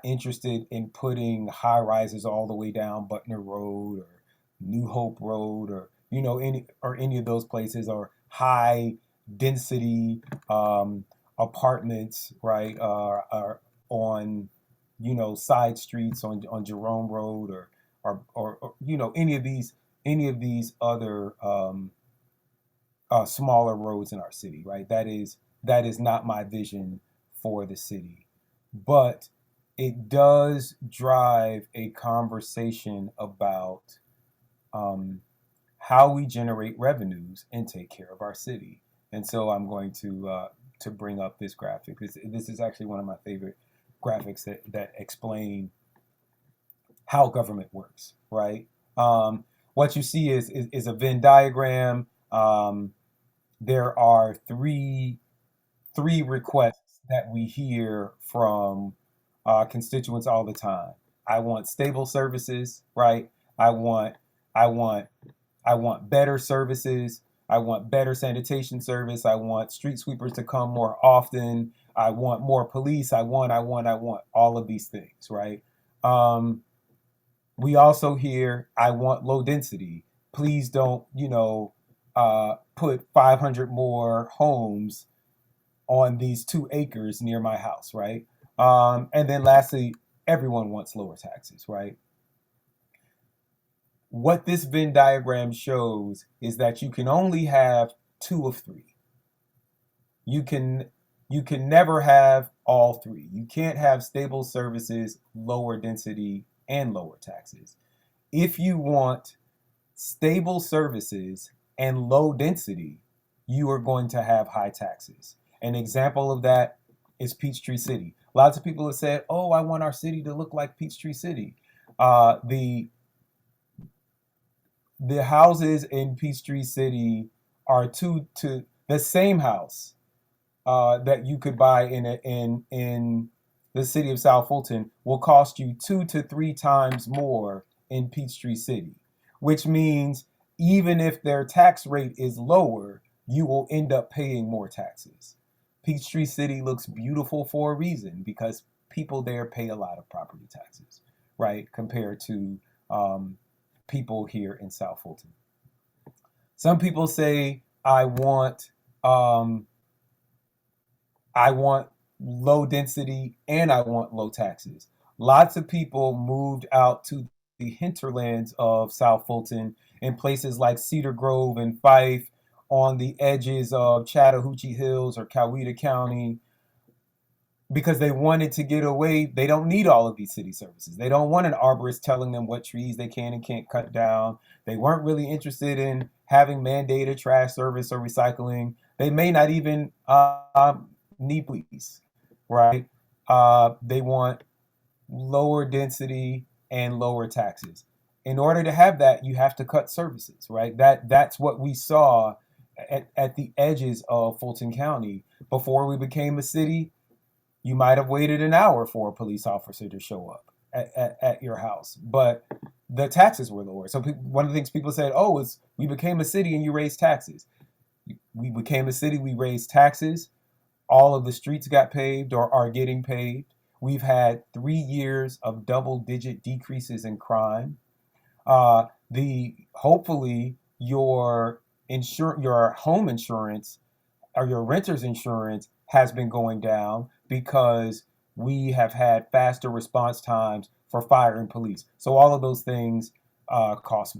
interested in putting high rises all the way down Butner Road or New Hope Road or any of those places, or high density apartments, right, on, you know, side streets on Jerome Road or you know, any of these other smaller roads in our city, right? That is not my vision for the city, but it does drive a conversation about how we generate revenues and take care of our city. And so I'm going to bring up this graphic. This is actually one of my favorite graphics that explain how government works, right? What you see is a Venn diagram. There are three requests that we hear from constituents all the time. I want stable services, right? I want I want I want better services. I want better sanitation service. I want street sweepers to come more often. I want more police. I want all of these things, right? Um, we also hear, I want low density. Please don't, you know, put 500 more homes on these 2 acres near my house, right? And then lastly, everyone wants lower taxes, right? What this Venn diagram shows is that you can only have two of three. You can never have all three. You can't have stable services, lower density, and lower taxes. If you want stable services and low density, you are going to have high taxes. An example of that is Peachtree City. Lots of people have said, "Oh, I want our city to look like Peachtree City." The houses in Peachtree City are two to the same house that you could buy in the city of South Fulton will cost you 2 to 3 times more in Peachtree City, which means even if their tax rate is lower, you will end up paying more taxes. Peachtree City looks beautiful for a reason because people there pay a lot of property taxes, right? Compared to people here in South Fulton. Some people say, I want low density and I want low taxes. Lots of people moved out to the hinterlands of South Fulton in places like Cedar Grove and Fife, on the edges of Chattahoochee Hills or Coweta County, because they wanted to get away. They don't need all of these city services. They don't want an arborist telling them what trees they can and can't cut down. They weren't really interested in having mandated trash service or recycling. They may not even need police, right? They want lower density and lower taxes. In order to have that, you have to cut services, right? That's what we saw at the edges of Fulton County. Before we became a city, you might have waited an hour for a police officer to show up at your house, but the taxes were lower. So one of the things people said, "Oh, is we became a city and you raised taxes." We became a city, we raised taxes. All of the streets got paved or are getting paved. We've had 3 years of double-digit decreases in crime. Hopefully your home insurance or your renter's insurance has been going down because we have had faster response times for fire and police. So all of those things cost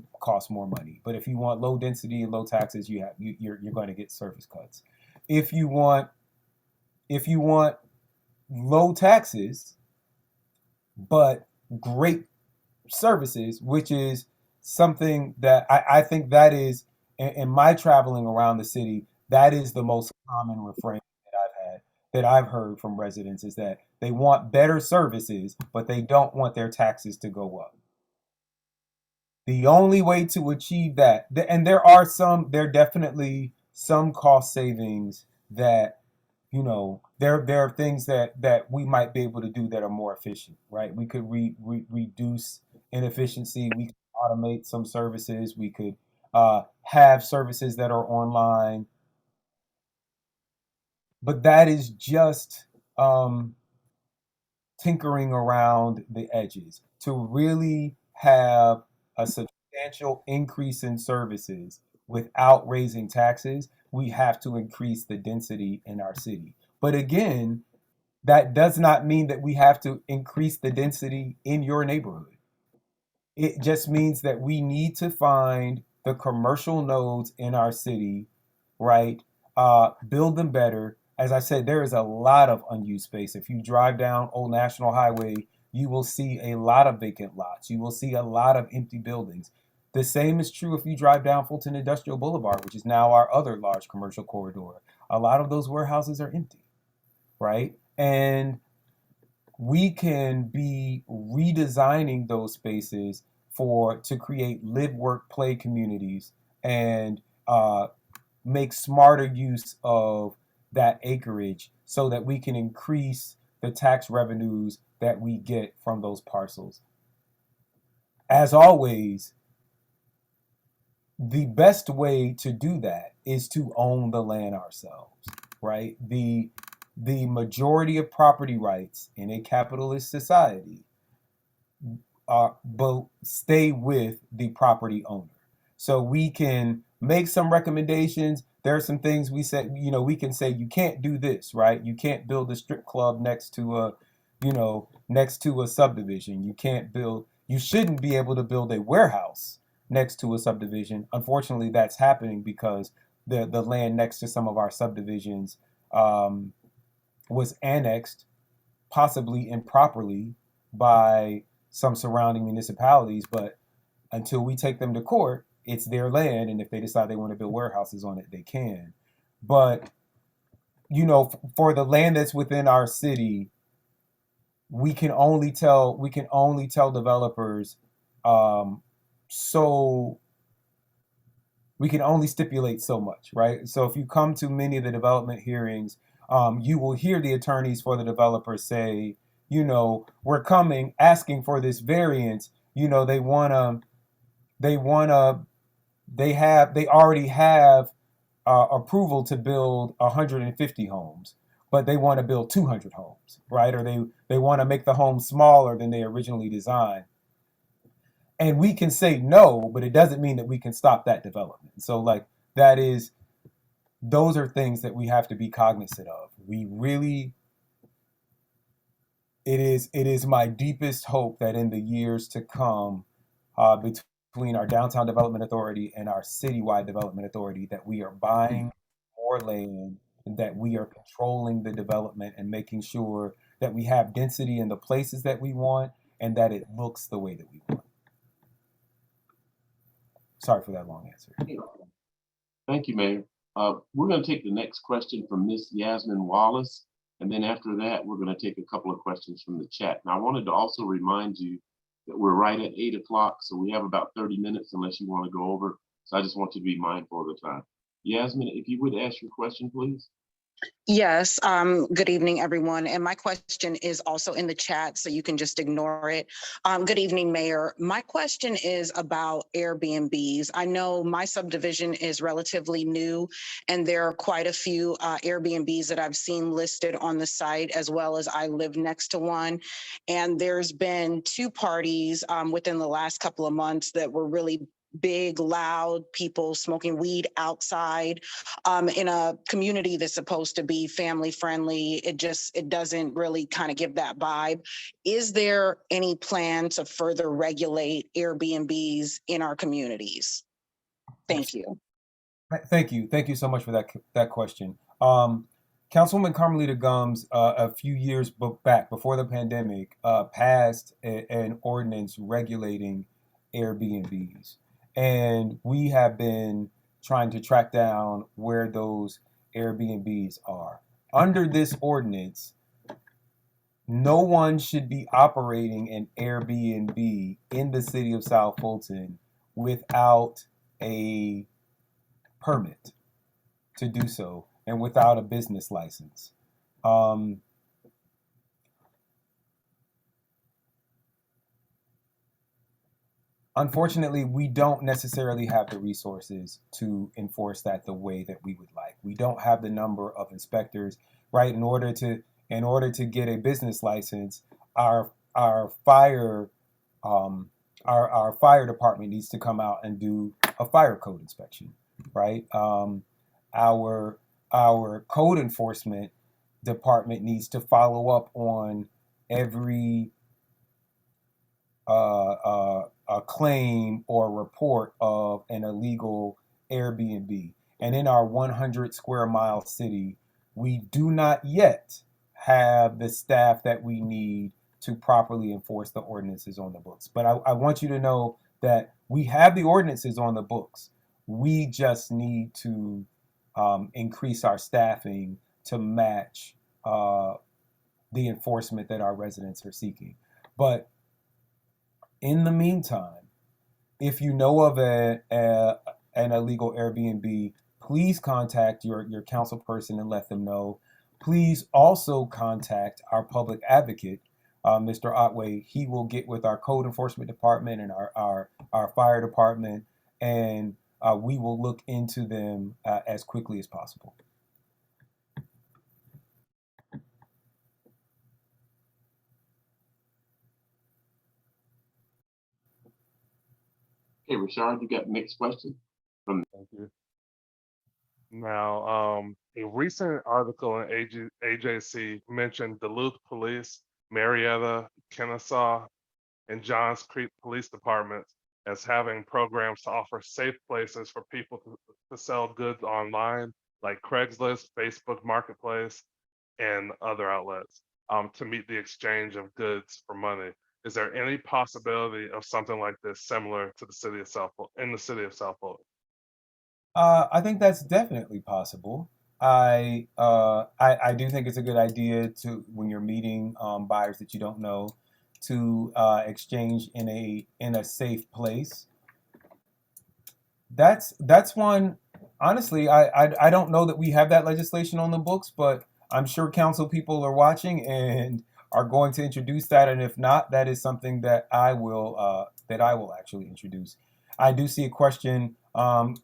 more money. But if you want low density and low taxes, you're going to get service cuts. If you want low taxes but great services, which is something that I think that is in my traveling around the city, that is the most common refrain that I've heard from residents, is that they want better services, but they don't want their taxes to go up. The only way to achieve that, and there are definitely some cost savings that, you know, there are things that we might be able to do that are more efficient, right? We could reduce inefficiency. We could automate some services. We could have services that are online. But that is just tinkering around the edges. To really have a substantial increase in services without raising taxes, we have to increase the density in our city. But again, That does not mean that we have to increase the density in your neighborhood. It just means that we need to find the commercial nodes in our city, right? Build them better. As I said, there is a lot of unused space. If you drive down Old National Highway, you will see a lot of vacant lots. You will see a lot of empty buildings. The same is true if you drive down Fulton Industrial Boulevard, which is now our other large commercial corridor. A lot of those warehouses are empty, right? And we can be redesigning those spaces to create live, work, play communities and make smarter use of that acreage so that we can increase the tax revenues that we get from those parcels. As always, the best way to do that is to own the land ourselves, right? The majority of property rights in a capitalist society but stay with the property owner. So we can make some recommendations. There are some things we said, we can say you can't do this, right? You can't build a strip club next to a subdivision. You shouldn't be able to build a warehouse next to a subdivision. Unfortunately, that's happening because the land next to some of our subdivisions was annexed, possibly improperly, by some surrounding municipalities. But until we take them to court, it's their land, and if they decide they want to build warehouses on it, they can. But for the land that's within our city, we can only tell developers, so we can only stipulate so much, right? So if you come to many of the development hearings, you will hear the attorneys for the developers say, we're coming asking for this variance. They already have approval to build 150 homes, but they want to build 200 homes, right? Or they want to make the homes smaller than they originally designed. And we can say no, but it doesn't mean that we can stop that development. So those are things that we have to be cognizant of. It is my deepest hope that in the years to come, between our Downtown Development Authority and our Citywide Development Authority, that we are buying more land, and that we are controlling the development and making sure that we have density in the places that we want and that it looks the way that we want. Sorry for that long answer. Thank you, Mayor. We're going to take the next question from Ms. Yasmin Wallace. And then after that, we're going to take a couple of questions from the chat. Now, I wanted to also remind you that we're right at 8 o'clock, so we have about 30 minutes unless you want to go over. So I just want you to be mindful of the time. Yasmin, if you would ask your question, please. Yes, good evening, everyone. And my question is also in the chat, so you can just ignore it. Good evening, Mayor. My question is about Airbnbs. I know my subdivision is relatively new, and there are quite a few Airbnbs that I've seen listed on the site, as well as I live next to one. And there's been two parties within the last couple of months that were really big, loud people smoking weed outside in a community that's supposed to be family friendly. It doesn't really kind of give that vibe. Is there any plan to further regulate Airbnbs in our communities? Thank you. Thank you. Thank you so much for that question. Councilwoman Carmelita Gums, a few years back, before the pandemic, passed an ordinance regulating Airbnbs. And we have been trying to track down where those Airbnbs are. Under this ordinance, no one should be operating an Airbnb in the city of South Fulton without a permit to do so and without a business license. Unfortunately, we don't necessarily have the resources to enforce that the way that we would like. We don't have the number of inspectors, right? In order to get a business license, our fire department needs to come out and do a fire code inspection, right? Our code enforcement department needs to follow up on every a claim or report of an illegal Airbnb. And in our 100 square mile city, we do not yet have the staff that we need to properly enforce the ordinances on the books. But I want you to know that we have the ordinances on the books. We just need to increase our staffing to match the enforcement that our residents are seeking. But in the meantime, if you know of an illegal Airbnb, please contact your council person and let them know. Please also contact our public advocate, Mr. Otway. He will get with our code enforcement department and our fire department, and we will look into them as quickly as possible. Okay, Rashard, you got the next question? Thank you. Now, a recent article in AJC mentioned Duluth Police, Marietta, Kennesaw, and Johns Creek Police Departments as having programs to offer safe places for people to sell goods online, like Craigslist, Facebook Marketplace, and other outlets, to meet the exchange of goods for money. Is there any possibility of something like this similar to the city of South Fulton, in the city of South Fulton? I think that's definitely possible. I do think it's a good idea to, when you're meeting buyers that you don't know, to exchange in a safe place. That's one. Honestly, I don't know that we have that legislation on the books, but I'm sure council people are watching and are going to introduce that. And if not, that is something that I will actually introduce. I do see a question.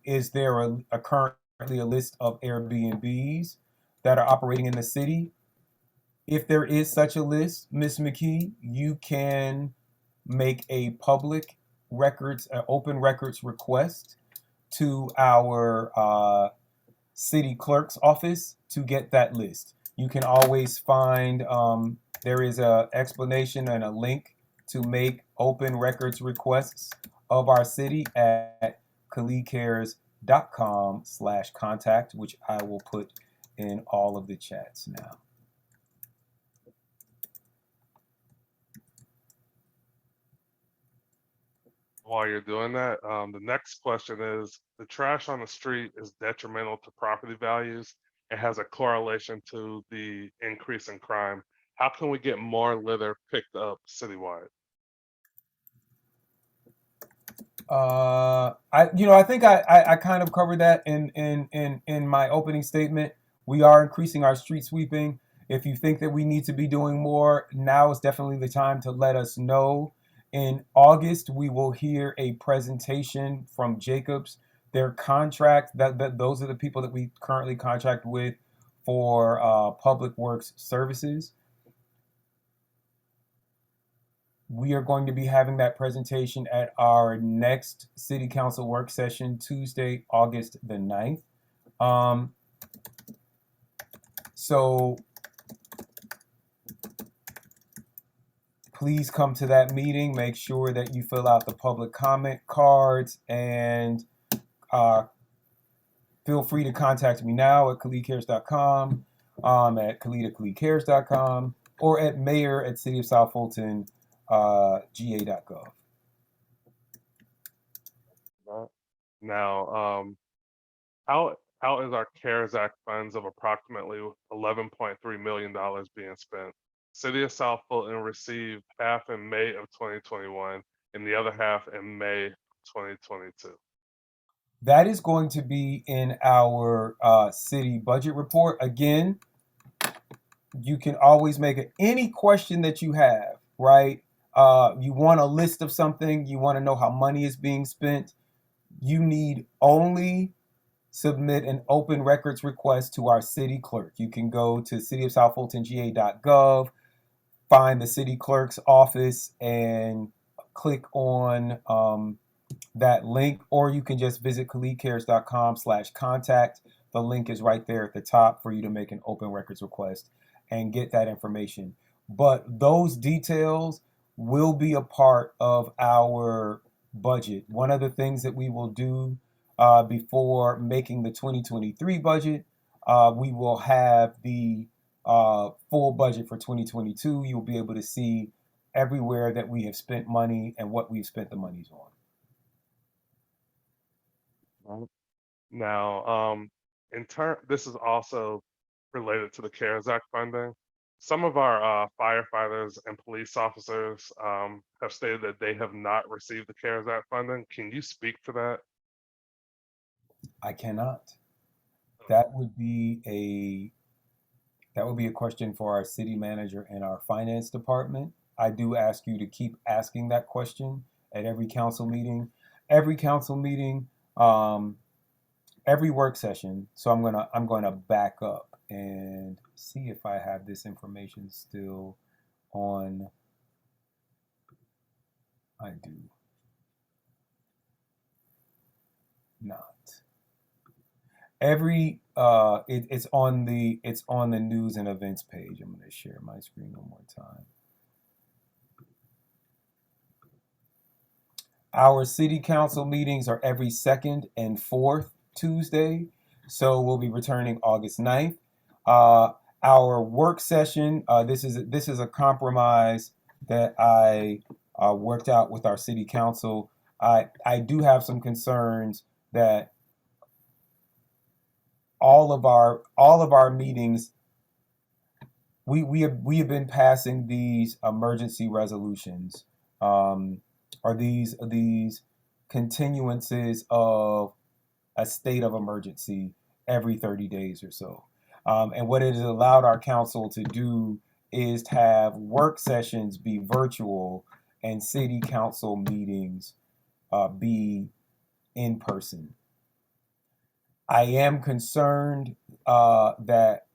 Is there currently a list of Airbnbs that are operating in the city? If there is such a list, Ms. McKee, you can make a public records, open records request to our city clerk's office to get that list. You can always find, there is a explanation and a link to make open records requests of our city at khalidcares.com/contact, which I will put in all of the chats now. While you're doing that, the next question is, the trash on the street is detrimental to property values and has a correlation to the increase in crime. How can we get more litter picked up citywide? I think I kind of covered that in my opening statement. We are increasing our street sweeping. If you think that we need to be doing more, now is definitely the time to let us know. In August, we will hear a presentation from Jacobs. Their contract, those are the people that we currently contract with for public works services. We are going to be having that presentation at our next City Council work session, Tuesday, August the 9th. So please come to that meeting. Make sure that you fill out the public comment cards, and feel free to contact me now at khalidcares.com, at khalid@khalidcares.com, or at mayor@cityofsouthfulton.ga.gov. Now, how is our CARES Act funds of approximately $11.3 million being spent? City of South Fulton received half in May of 2021 and the other half in May 2022. That is going to be in our city budget report. Again, you can always make it any question that you have, right? You want a list of something, you want to know how money is being spent. You need only submit an open records request to our city clerk. You can go to cityofsouthfultonga.gov, find the city clerk's office, and click on that link, or you can just visit khalidcares.com/contact. The link is right there at the top for you to make an open records request. and get that information. But those details will be a part of our budget. One of the things that we will do before making the 2023 budget, we will have the full budget for 2022. You'll be able to see everywhere that we have spent money and what we've spent the monies on. Now, this is also related to the CARES Act funding. Some of our firefighters and police officers have stated that they have not received the CARES Act funding. Can you speak to that? I cannot. That would be a question for our city manager and our finance department. I do ask you to keep asking that question at every council meeting. Every council meeting, every work session. So I'm gonna back up and see if I have this information still on. I do not. Every it's on the news and events page. I'm gonna share my screen one more time. Our city council meetings are every second and fourth Tuesday. So we'll be returning August 9th. Our work session, this is a compromise that I worked out with our city council. I do have some concerns that all of our meetings, we have been passing these emergency resolutions, or these continuances of a state of emergency every 30 days or so. And what it has allowed our council to do is to have work sessions be virtual and city council meetings be in person. I am concerned that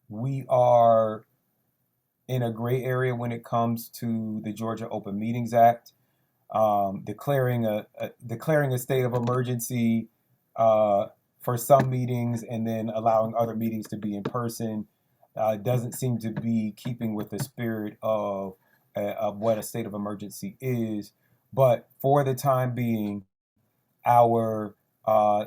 we are in a gray area when it comes to the Georgia Open Meetings Act. Declaring a state of emergency for some meetings and then allowing other meetings to be in person doesn't seem to be keeping with the spirit of what a state of emergency is. But for the time being, our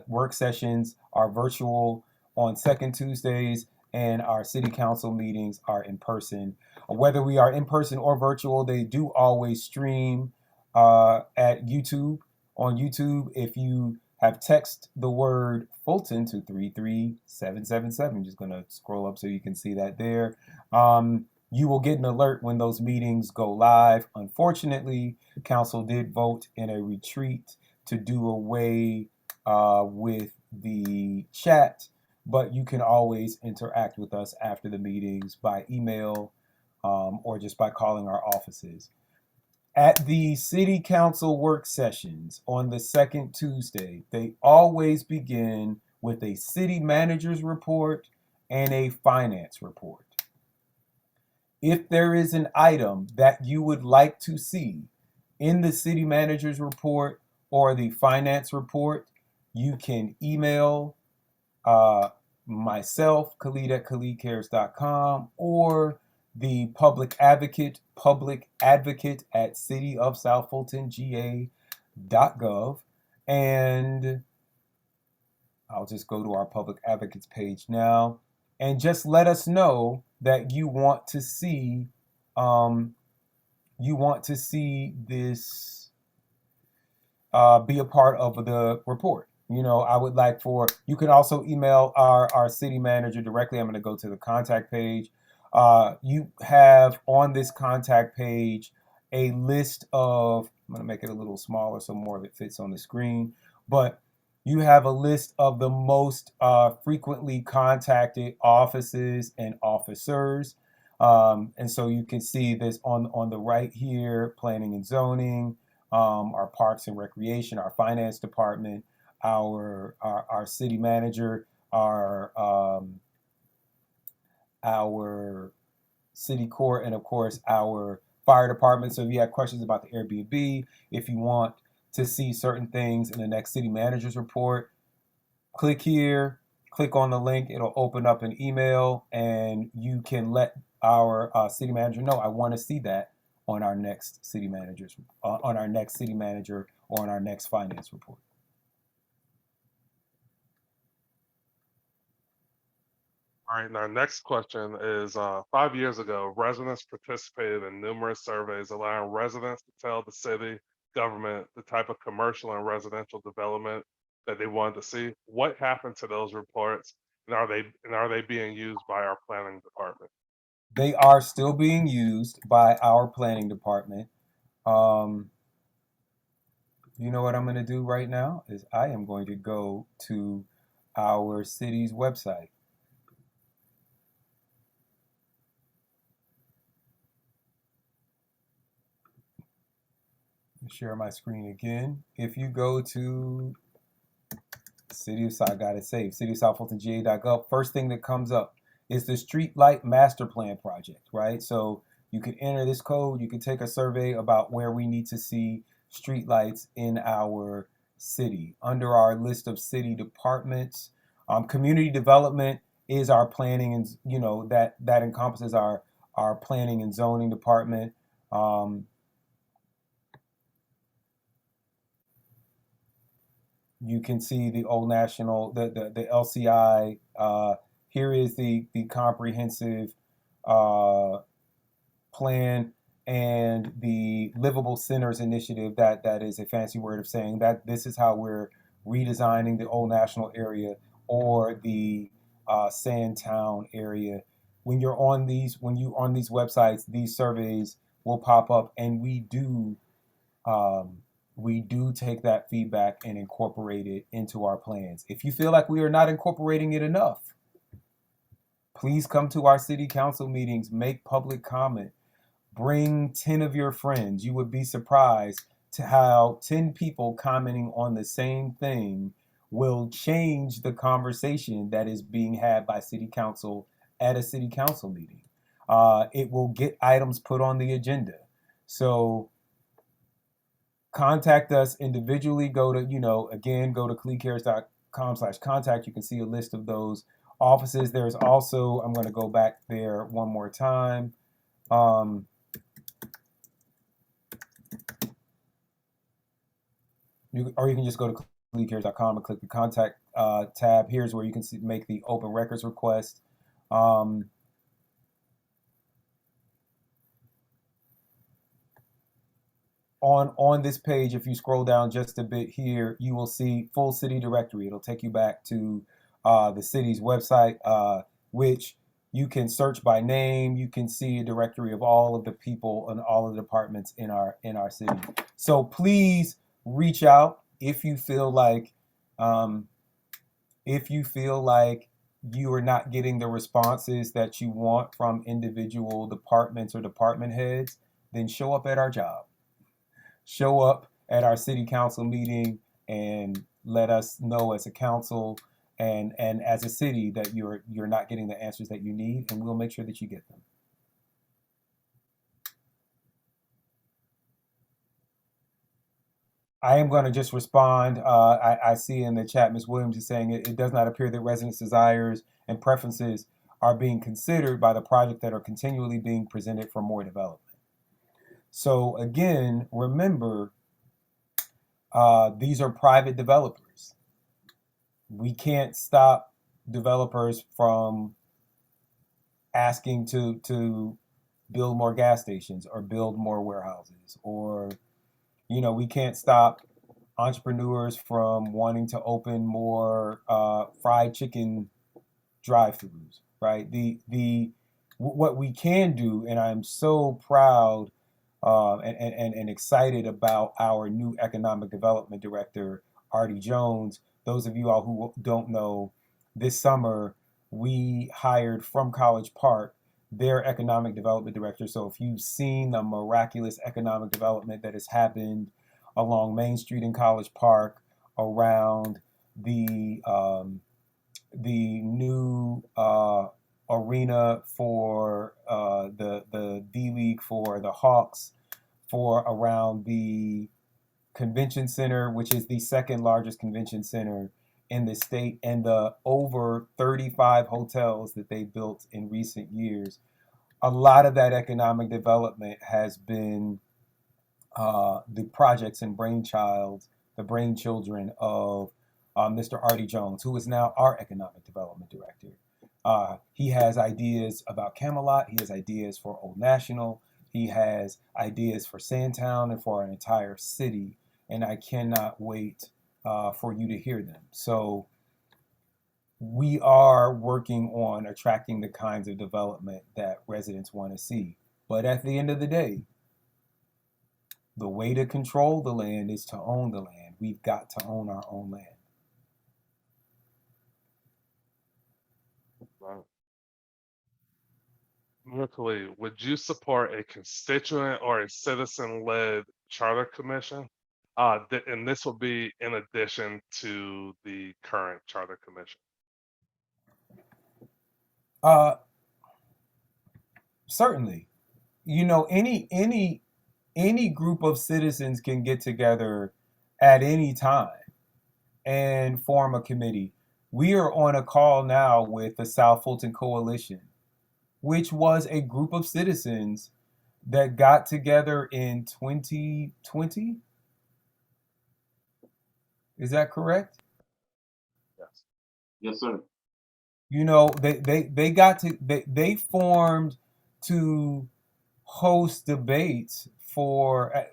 work sessions are virtual on second Tuesdays, and our city council meetings are in person. Whether we are in person or virtual, they do always stream at YouTube. On YouTube, if you have text the word Fulton to 33777, just gonna scroll up so you can see that there. You will get an alert when those meetings go live. Unfortunately, council did vote in a retreat to do away with the chat, but you can always interact with us after the meetings by email or just by calling our offices. At the city council work sessions on the second Tuesday, they always begin with a city manager's report and a finance report. If there is an item that you would like to see in the city manager's report or the finance report, you can email myself, Khalid at KhalidCares.com, or the public advocate at cityofsouthfultonga.gov. And I'll just go to our public advocates page now and just let us know that you want to see this be a part of the report. You know, I would like you can also email our city manager directly. I'm going to go to the contact page. You have on this contact page a list of, I'm going to make it a little smaller so more of it fits on the screen, but you have a list of the most frequently contacted offices and officers. And so you can see this on the right here: planning and zoning, our parks and recreation, our finance department, our city manager, our city court, and of course our fire department. So if you have questions about the Airbnb, if you want to see certain things in the next city manager's report, click here, click on the link. It'll open up an email, and you can let our city manager know, I want to see that on our next city manager or on our next finance report. All right, and our next question is 5 years ago, residents participated in numerous surveys allowing residents to tell the city government the type of commercial and residential development that they wanted to see. What happened to those reports, and are they being used by our planning department? They are still being used by our planning department. You know what I'm going to do right now is I am going to go to our city's website. Share my screen again. If you go to City of South, I got it saved, cityofsouthfultonga.gov, first thing that comes up is the Streetlight Master Plan project, right? So you can enter this code, you can take a survey about where we need to see streetlights in our city. Under our list of city departments, community development is our planning, and that encompasses our planning and zoning department. You can see the Old National, the LCI. Here is the comprehensive plan and the Livable Centers initiative. That is a fancy word of saying that this is how we're redesigning the Old National area or the Sandtown area. When you're on these websites, these surveys will pop up, and we do take that feedback and incorporate it into our plans. If you feel like we are not incorporating it enough, please come to our city council meetings, make public comment, bring 10 of your friends. You would be surprised to how 10 people commenting on the same thing will change the conversation that is being had by city council at a city council meeting. It will get items put on the agenda. So contact us individually. Go to khalidcares.com/contact. You can see a list of those offices. There's also, I'm going to go back there one more time. Or you can just go to khalidcares.com and click the contact tab. Here's where you can make the open records request. On this page, if you scroll down just a bit here, you will see full city directory. It'll take you back to the city's website, which you can search by name. You can see a directory of all of the people and all of the departments in our city. So please reach out if you feel like you are not getting the responses that you want from individual departments or department heads. Then show up at our job. Show up at our city council meeting and let us know as a council and as a city that you're not getting the answers that you need, and we'll make sure that you get them. I am going to just respond. I see in the chat, Ms. Williams is saying it does not appear that residents' desires and preferences are being considered by the project that are continually being presented for more development. So again, remember, these are private developers. We can't stop developers from asking to build more gas stations or build more warehouses, or we can't stop entrepreneurs from wanting to open more fried chicken drive-thrus, right? What we can do, and I'm so proud and excited about our new economic development director, Artie Jones. Those of you all who don't know, this summer we hired from College Park their economic development director. So if you've seen the miraculous economic development that has happened along Main Street in College Park, around the new arena for the D-League for the Hawks, for around the convention center, which is the second largest convention center in the state, and the over 35 hotels that they built in recent years, a lot of that economic development has been the projects and the brainchildren of Mr. Artie Jones, who is now our economic development director. He has ideas about Camelot. He has ideas for Old National. He has ideas for Sandtown and for an entire city. And I cannot wait for you to hear them. So we are working on attracting the kinds of development that residents want to see. But at the end of the day, the way to control the land is to own the land. We've got to own our own land. Wow. Merkley, would you support a constituent or a citizen-led charter commission? And this will be in addition to the current charter commission. Certainly. You know, any group of citizens can get together at any time and form a committee. We are on a call now with the South Fulton Coalition, which was a group of citizens that got together in 2020. Is that correct? Yes. Yes, sir. You know, they formed to host debates for,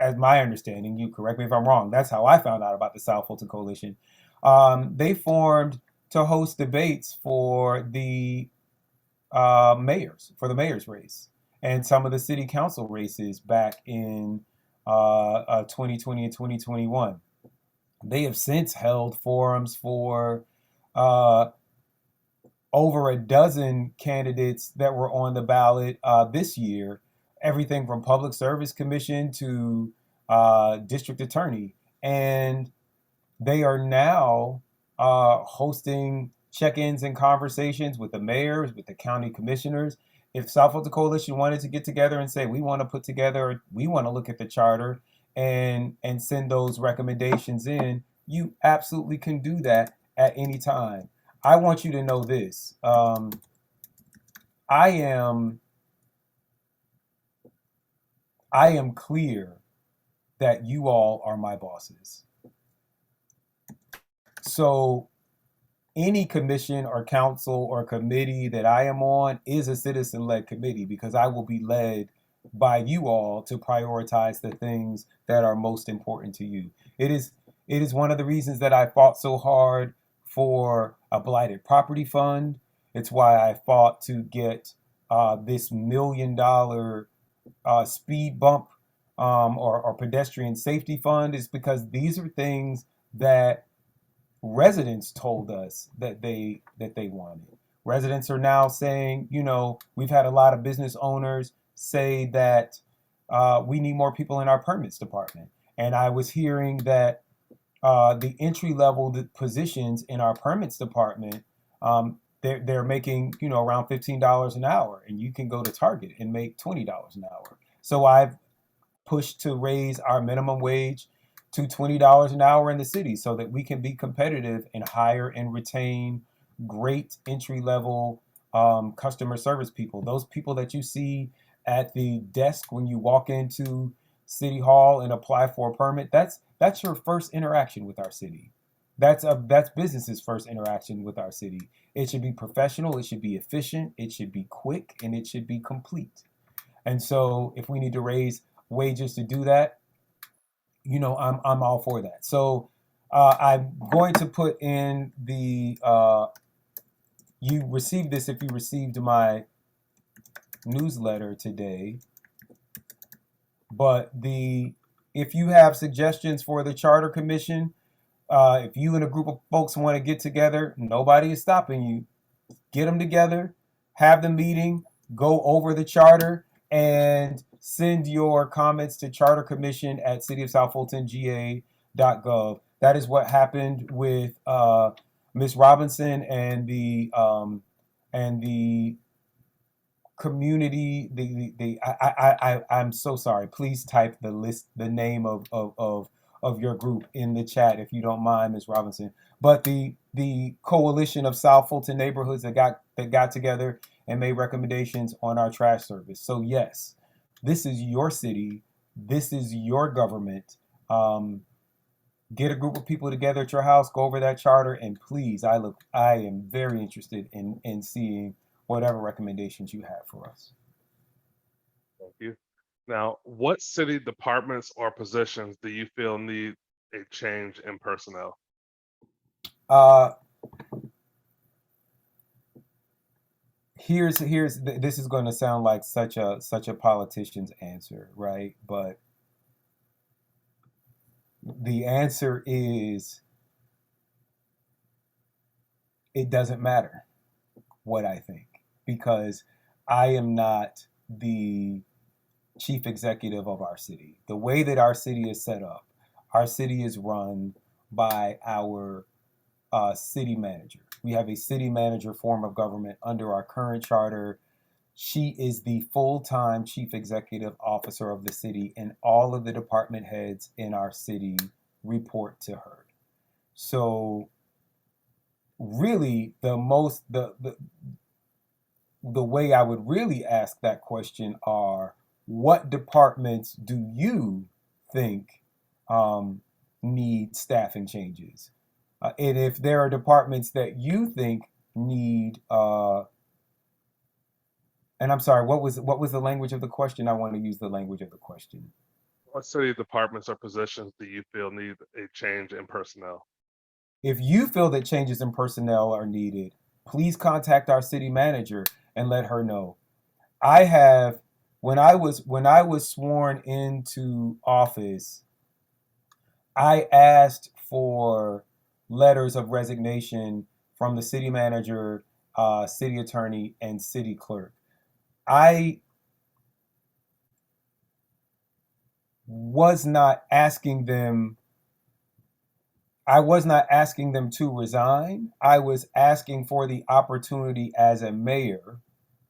as my understanding, you correct me if I'm wrong, that's how I found out about the South Fulton Coalition. They formed to host debates for the mayor's race and some of the city council races back in 2020 and 2021. They have since held forums for over a dozen candidates that were on the ballot this year, everything from public service commission to district attorney. And they are now hosting check-ins and conversations with the mayors, with the county commissioners. If South Fulton Coalition wanted to get together and say, we want to look at the charter and send those recommendations in, you absolutely can do that at any time. I want you to know this. I am clear that you all are my bosses. So any commission or council or committee that I am on is a citizen-led committee, because I will be led by you all to prioritize the things that are most important to you. It is one of the reasons that I fought so hard for a blighted property fund. It's why I fought to get this $1 million speed bump or pedestrian safety fund, is because these are things that residents told us that they wanted. Residents are now saying, you know, we've had a lot of business owners say that we need more people in our permits department. And I was hearing that the entry level positions in our permits department, they're making, you know, around $15 an hour, and you can go to Target and make $20 an hour. So I've pushed to raise our minimum wage to $20 an hour in the city so that we can be competitive and hire and retain great entry level customer service people. Those people that you see at the desk when you walk into City Hall and apply for a permit, that's your first interaction with our city. That's business's first interaction with our city. It should be professional, it should be efficient, it should be quick, and it should be complete. And so if we need to raise wages to do that, you know, I'm all for that. So I'm going to put in the you received this if you received my newsletter today. But if you have suggestions for the Charter Commission, if you and a group of folks want to get together, nobody is stopping you. Get them together, have the meeting, go over the charter, and send your comments to chartercommission@cityofsouthfultonga.gov. That is what happened with Ms. Robinson and the community. I'm so sorry. Please type the name of your group in the chat if you don't mind, Ms. Robinson. but the coalition of South Fulton neighborhoods that got together and made recommendations on our trash service. So yes, this is your city, this is your government. Get a group of people together at your house, go over that charter, and please, I am very interested in seeing whatever recommendations you have for us. Thank you. Now, what city departments or positions do you feel need a change in personnel? This is going to sound like such a politician's answer, right? But the answer is it doesn't matter what I think, because I am not the chief executive of our city. The way that our city is set up, our city is run by our city manager. We have a city manager form of government under our current charter. She is the full-time chief executive officer of the city, and all of the department heads in our city report to her. So really the way I would really ask that question are, what departments do you think need staffing changes? And if there are departments that you think need, and I'm sorry, what was the language of the question? I want to use the language of the question. What city departments or positions do you feel need a change in personnel? If you feel that changes in personnel are needed, please contact our city manager and let her know. I have, when I was sworn into office, I asked for letters of resignation from the city manager, city attorney, and city clerk. I was not asking them to resign. I was asking for the opportunity as a mayor,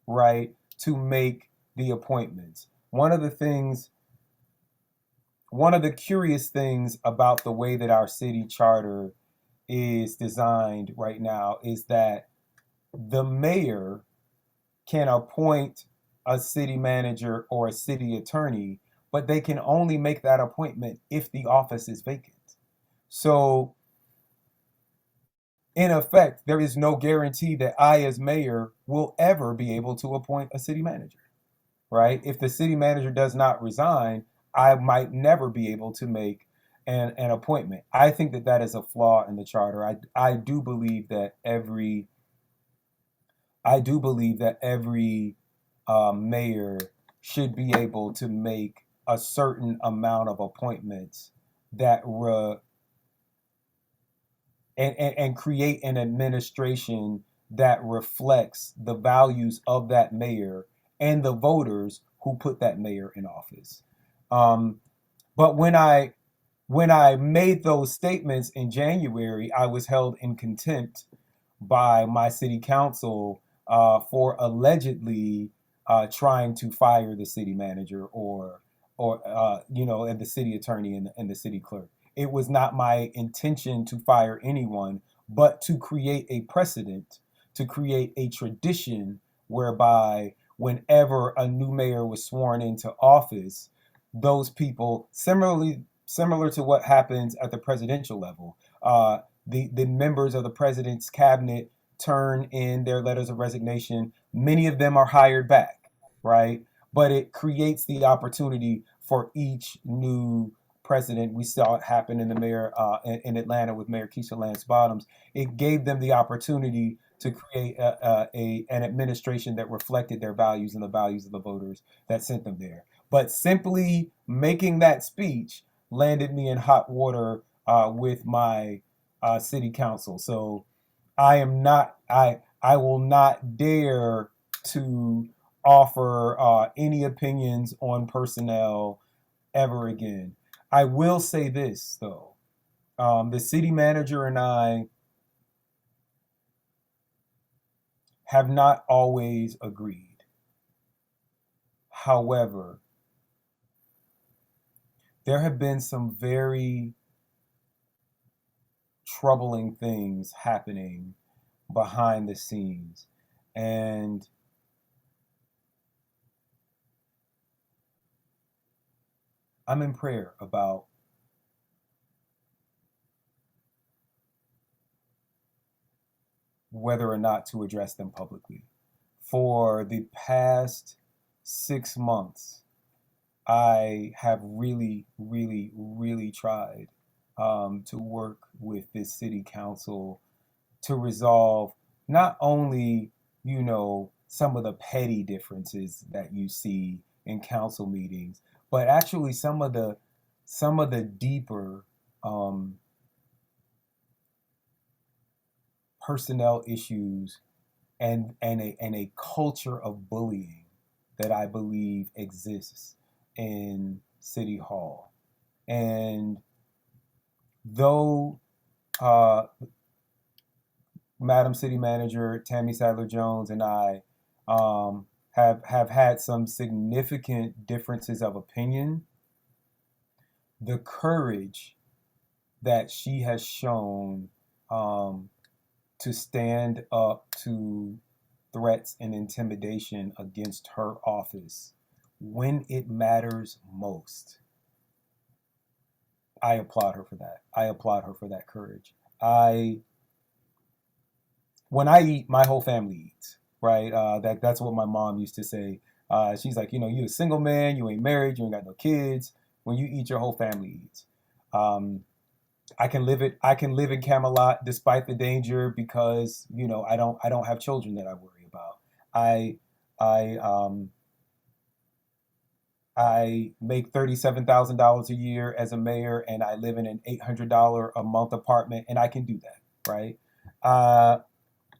right, to make the appointments. One of the curious things about the way that our city charter is designed right now is that the mayor can appoint a city manager or a city attorney, but they can only make that appointment if the office is vacant. So in effect, there is no guarantee that I, as mayor, will ever be able to appoint a city manager, right? If the city manager does not resign, I might never be able to make an appointment. I think that is a flaw in the charter. I do believe that every mayor should be able to make a certain amount of appointments that and create an administration that reflects the values of that mayor and the voters who put that mayor in office. But when I made those statements in January, I was held in contempt by my city council for allegedly trying to fire the city manager or and the city attorney and the city clerk. It was not my intention to fire anyone, but to create a precedent, to create a tradition whereby whenever a new mayor was sworn into office, those people, similar to what happens at the presidential level, the members of the president's cabinet turn in their letters of resignation. Many of them are hired back, right? But it creates the opportunity for each new president. We saw it happen in the mayor in Atlanta with Mayor Keisha Lance Bottoms. It gave them the opportunity to create an administration that reflected their values and the values of the voters that sent them there. But simply making that speech landed me in hot water with my city council. So I will not dare to offer any opinions on personnel ever again. I will say this, though. The city manager and I have not always agreed. However, there have been some very troubling things happening behind the scenes. And I'm in prayer about whether or not to address them publicly. For the past 6 months, I have really, really, really tried to work with this city council to resolve not only, some of the petty differences that you see in council meetings, but actually some of the deeper personnel issues and a culture of bullying that I believe exists in City Hall. And though Madam City Manager Tammy Sadler Jones and I have had some significant differences of opinion, the courage that she has shown to stand up to threats and intimidation against her office when it matters most, I applaud her for that. I applaud her for that courage. When I eat, my whole family eats, right? That's what my mom used to say. She's like, you a single man, you ain't married, you ain't got no kids. When you eat, your whole family eats. I can live in Camelot despite the danger because I don't have children that I worry about. I make $37,000 a year as a mayor, and I live in an $800 a month apartment, and I can do that, right?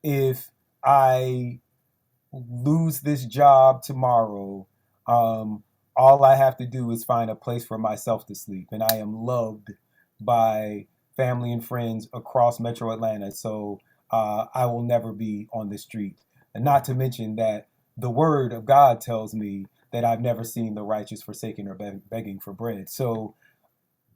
If I lose this job tomorrow, all I have to do is find a place for myself to sleep, and I am loved by family and friends across Metro Atlanta. So I will never be on the street. And not to mention that the word of God tells me that I've never seen the righteous forsaken or begging for bread. So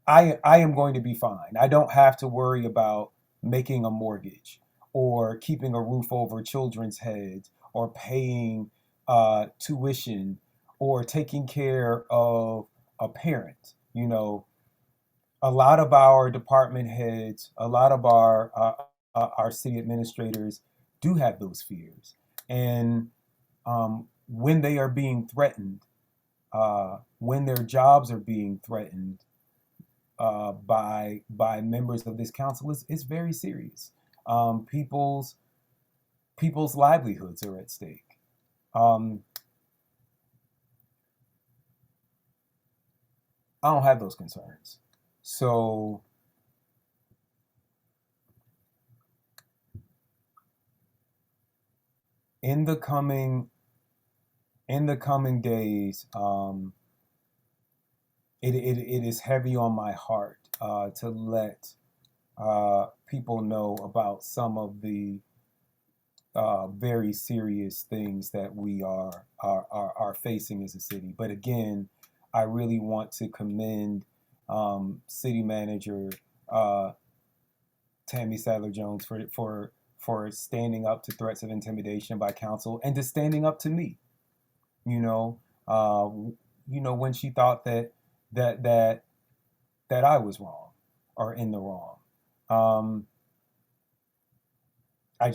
I am going to be fine. I don't have to worry about making a mortgage or keeping a roof over children's heads or paying tuition or taking care of a parent. A lot of our department heads, a lot of our city administrators do have those fears. And when they are being threatened, when their jobs are being threatened by members of this council, it's very serious. People's livelihoods are at stake. I don't have those concerns. So in the coming days, it is heavy on my heart to let people know about some of the very serious things that we are facing as a city. But again, I really want to commend City Manager Tammy Sadler Jones for standing up to threats of intimidation by council and to standing up to me. When she thought that I was wrong or in the wrong. I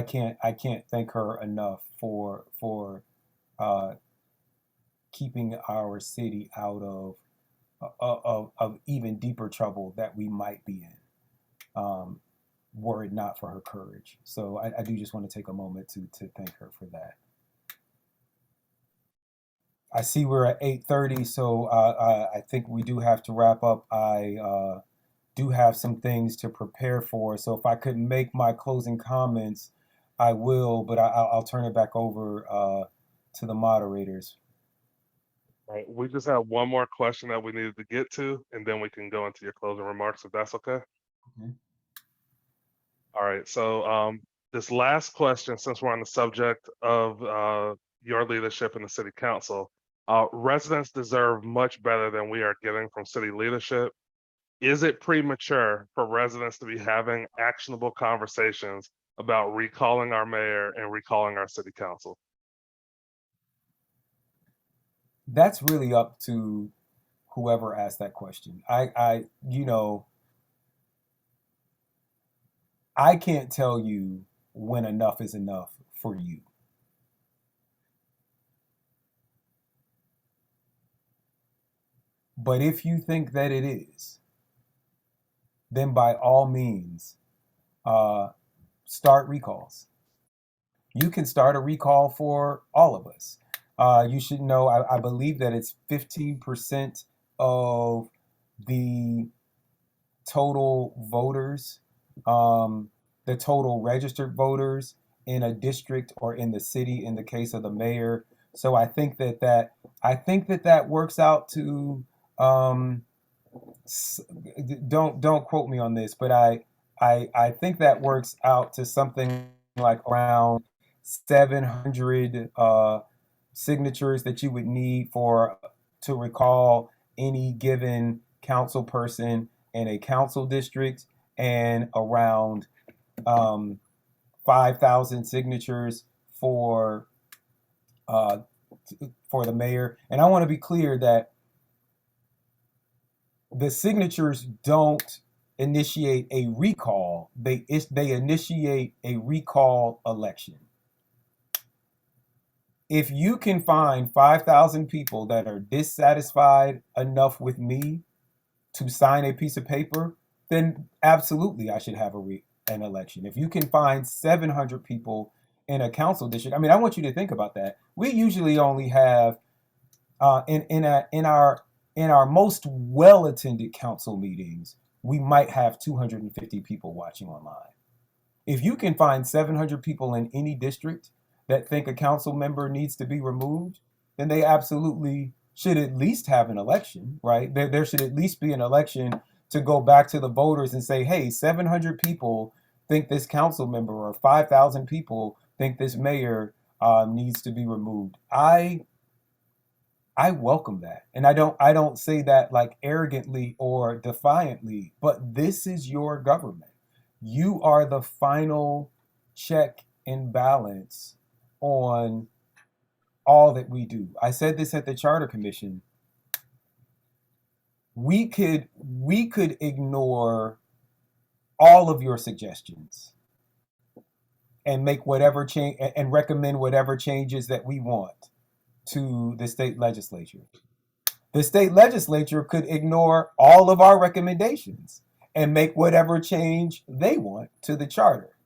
can't thank her enough for keeping our city out of even deeper trouble that we might be in, were it not for her courage. So I do just want to take a moment to thank her for that. I see we're at 8:30, so I think we do have to wrap up. I do have some things to prepare for, so if I could make my closing comments, I will, but I'll turn it back over to the moderators. All right, we just have one more question that we needed to get to, and then we can go into your closing remarks, if that's okay. Okay. All right, so this last question, since we're on the subject of your leadership in the city council, residents deserve much better than we are getting from city leadership. Is it premature for residents to be having actionable conversations about recalling our mayor and recalling our city council? That's really up to whoever asked that question. I can't tell you when enough is enough for you. But if you think that it is, then by all means, start recalls. You can start a recall for all of us. You should know, I believe that it's 15% of the total voters, the total registered voters in a district or in the city, in the case of the mayor. So I think that works out to, don't quote me on this, but I think that works out to something like around 700 signatures that you would need to recall any given council person in a council district, and around 5,000 signatures for the mayor. And I want to be clear that the signatures don't initiate a recall. They initiate a recall election. If you can find 5,000 people that are dissatisfied enough with me to sign a piece of paper, then absolutely I should have an election. If you can find 700 people in a council district, I mean, I want you to think about that. We usually only have in our most well-attended council meetings, we might have 250 people watching online. If you can find 700 people in any district that think a council member needs to be removed, then they absolutely should at least have an election, right? There should at least be an election to go back to the voters and say, hey, 700 people think this council member, or 5,000 people think this mayor needs to be removed. I welcome that. And I don't say that like arrogantly or defiantly, but this is your government. You are the final check and balance on all that we do. I said this at the Charter Commission. We could ignore all of your suggestions and make whatever change and recommend whatever changes that we want to the state legislature. The state legislature could ignore all of our recommendations and make whatever change they want to the charter.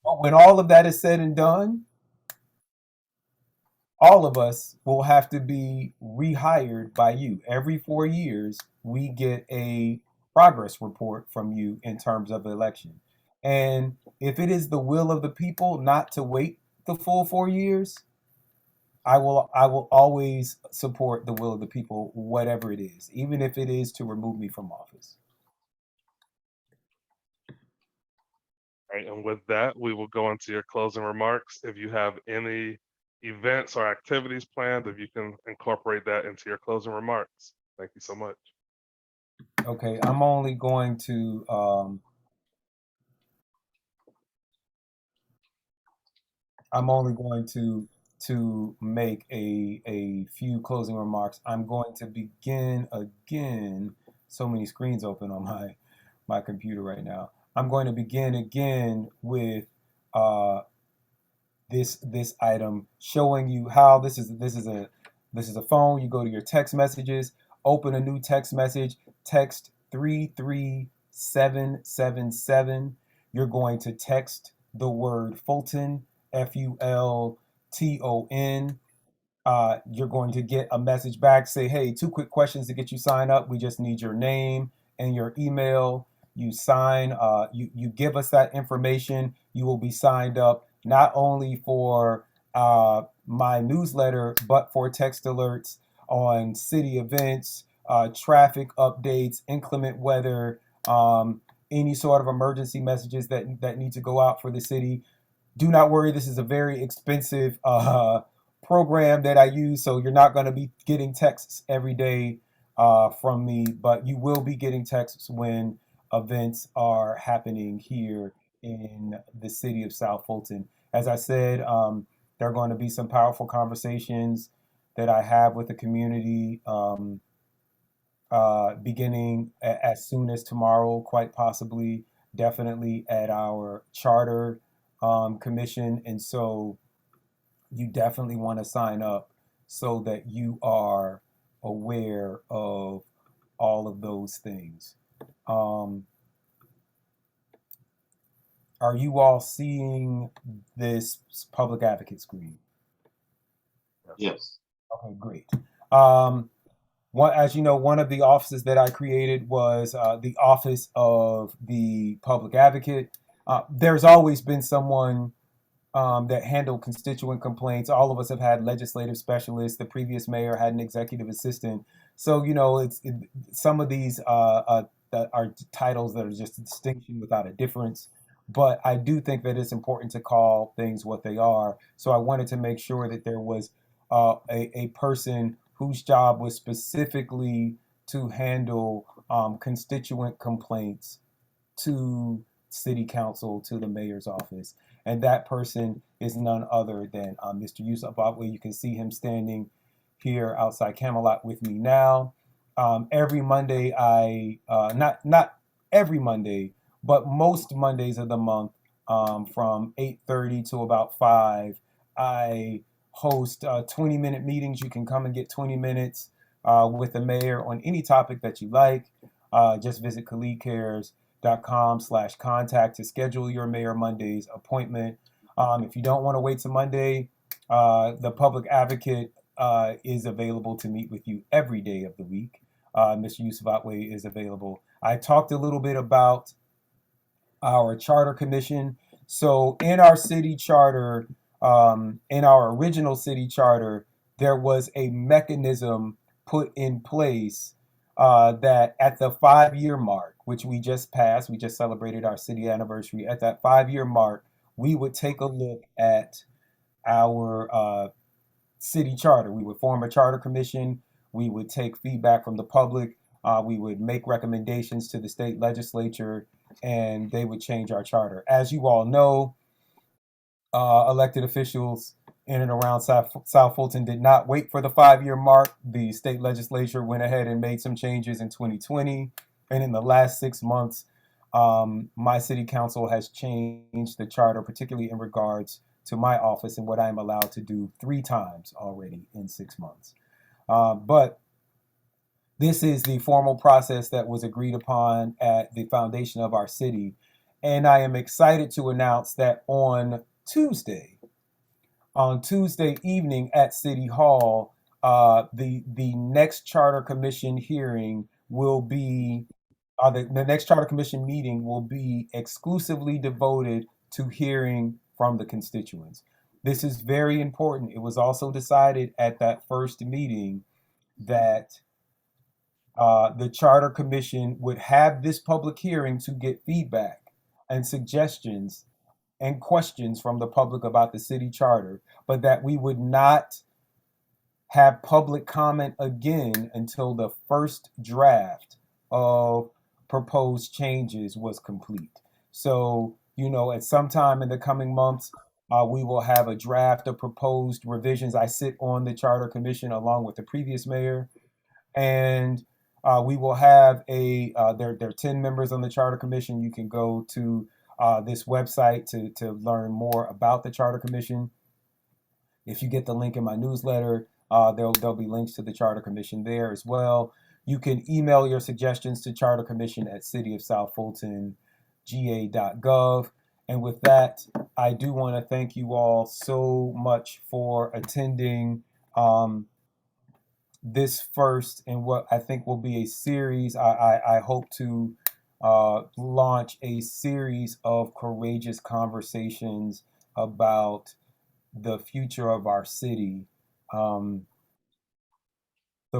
But when all of that is said and done, all of us will have to be rehired by you. Every 4 years, we get a progress report from you in terms of the election. And if it is the will of the people not to wait the full 4 years, I will always support the will of the people, whatever it is, even if it is to remove me from office. All right, and with that, we will go into your closing remarks. If you have any events or activities planned, if you can incorporate that into your closing remarks. Thank you so much. Okay, I'm only going to make a few closing remarks. I'm going to begin again. So many screens open on my computer right now. I'm going to begin again with this item, showing you how this is a phone. You go to your text messages, open a new text message, text 33777. You're going to text the word Fulton, Fulton. You're going to get a message back, say, hey, 2 quick questions to get you signed up. We just need your name and your email. You sign, you give us that information. You will be signed up not only for my newsletter, but for text alerts on city events, traffic updates, inclement weather, any sort of emergency messages that need to go out for the city. Do not worry, this is a very expensive program that I use, so you're not going to be getting texts every day from me, but you will be getting texts when events are happening here in the city of South Fulton. As I said, there are going to be some powerful conversations that I have with the community beginning as soon as tomorrow, quite possibly, definitely at our charter commission. And so you definitely want to sign up so that you are aware of all of those things. Are you all seeing this public advocate screen? Yes. Okay, great. As you know, one of the offices that I created was the Office of the Public Advocate. There's always been someone that handled constituent complaints. All of us have had legislative specialists. The previous mayor had an executive assistant. So, you know, some of these that are titles that are just a distinction without a difference. But I do think that it's important to call things what they are. So I wanted to make sure that there was a person whose job was specifically to handle constituent complaints to city council, to the mayor's office. And that person is none other than Mr. Yusuf Otway. You can see him standing here outside Camelot with me now. Every Monday, not every Monday, but most Mondays of the month, from 8:30 to about 5, I host 20-minute meetings. You can come and get 20 minutes with the mayor on any topic that you like. Just visit khalidcares.com/contact to schedule your Mayor Mondays appointment. If you don't want to wait till Monday, the public advocate is available to meet with you every day of the week. Mr. Yusuf Otway is available. I talked a little bit about our charter commission. So in our city charter, in our original city charter, there was a mechanism put in place that at the 5-year mark, which we just passed, we just celebrated our city anniversary. At that 5-year mark, we would take a look at our city charter. We would form a charter commission. We would take feedback from the public. We would make recommendations to the state legislature, and they would change our charter. As you all know, elected officials in and around South Fulton did not wait for the 5-year mark. The state legislature went ahead and made some changes in 2020. And in the last 6 months, my city council has changed the charter, particularly in regards to my office and what I'm allowed to do 3 times already in 6 months. But this is the formal process that was agreed upon at the foundation of our city. And I am excited to announce that on Tuesday evening at City Hall, the next Charter Commission hearing will be, the next Charter Commission meeting will be exclusively devoted to hearing from the constituents. This is very important. It was also decided at that first meeting that the Charter Commission would have this public hearing to get feedback and suggestions and questions from the public about the city charter, but that we would not have public comment again until the first draft of proposed changes was complete. So, you know, at some time in the coming months, we will have a draft of proposed revisions. I sit on the Charter Commission along with the previous mayor, and we will have there are 10 members on the Charter Commission. You can go to this website to learn more about the Charter Commission. If you get the link in my newsletter, there'll be links to the Charter Commission there as well. You can email your suggestions to chartercommission@cityofsouthfultonga.gov. And with that, I do want to thank you all so much for attending this first and what I think will be a series. I hope to launch a series of courageous conversations about the future of our city. The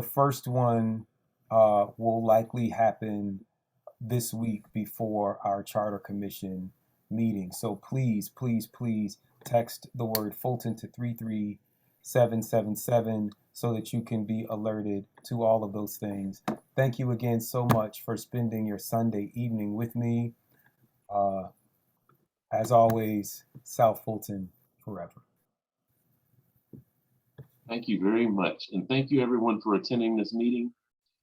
first one will likely happen this week before our Charter Commission meeting. So please, please, please text the word Fulton to 33777 so that you can be alerted to all of those things. Thank you again so much for spending your Sunday evening with me. As always, South Fulton forever. Thank you very much. And thank you everyone for attending this meeting.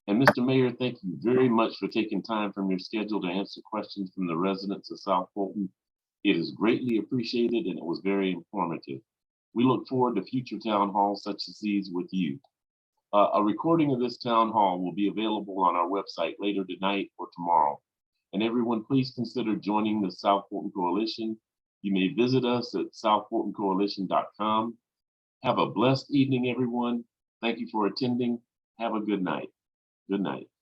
And Mr. Mayor, thank you very much for taking time from your schedule to answer questions from the residents of South Fulton. It is greatly appreciated and it was very informative. We look forward to future town halls such as these with you. A recording of this town hall will be available on our website later tonight or tomorrow. And everyone, please consider joining the South Fulton Coalition. You may visit us at southfultoncoalition.com. Have a blessed evening, everyone. Thank you for attending. Have a good night. Good night.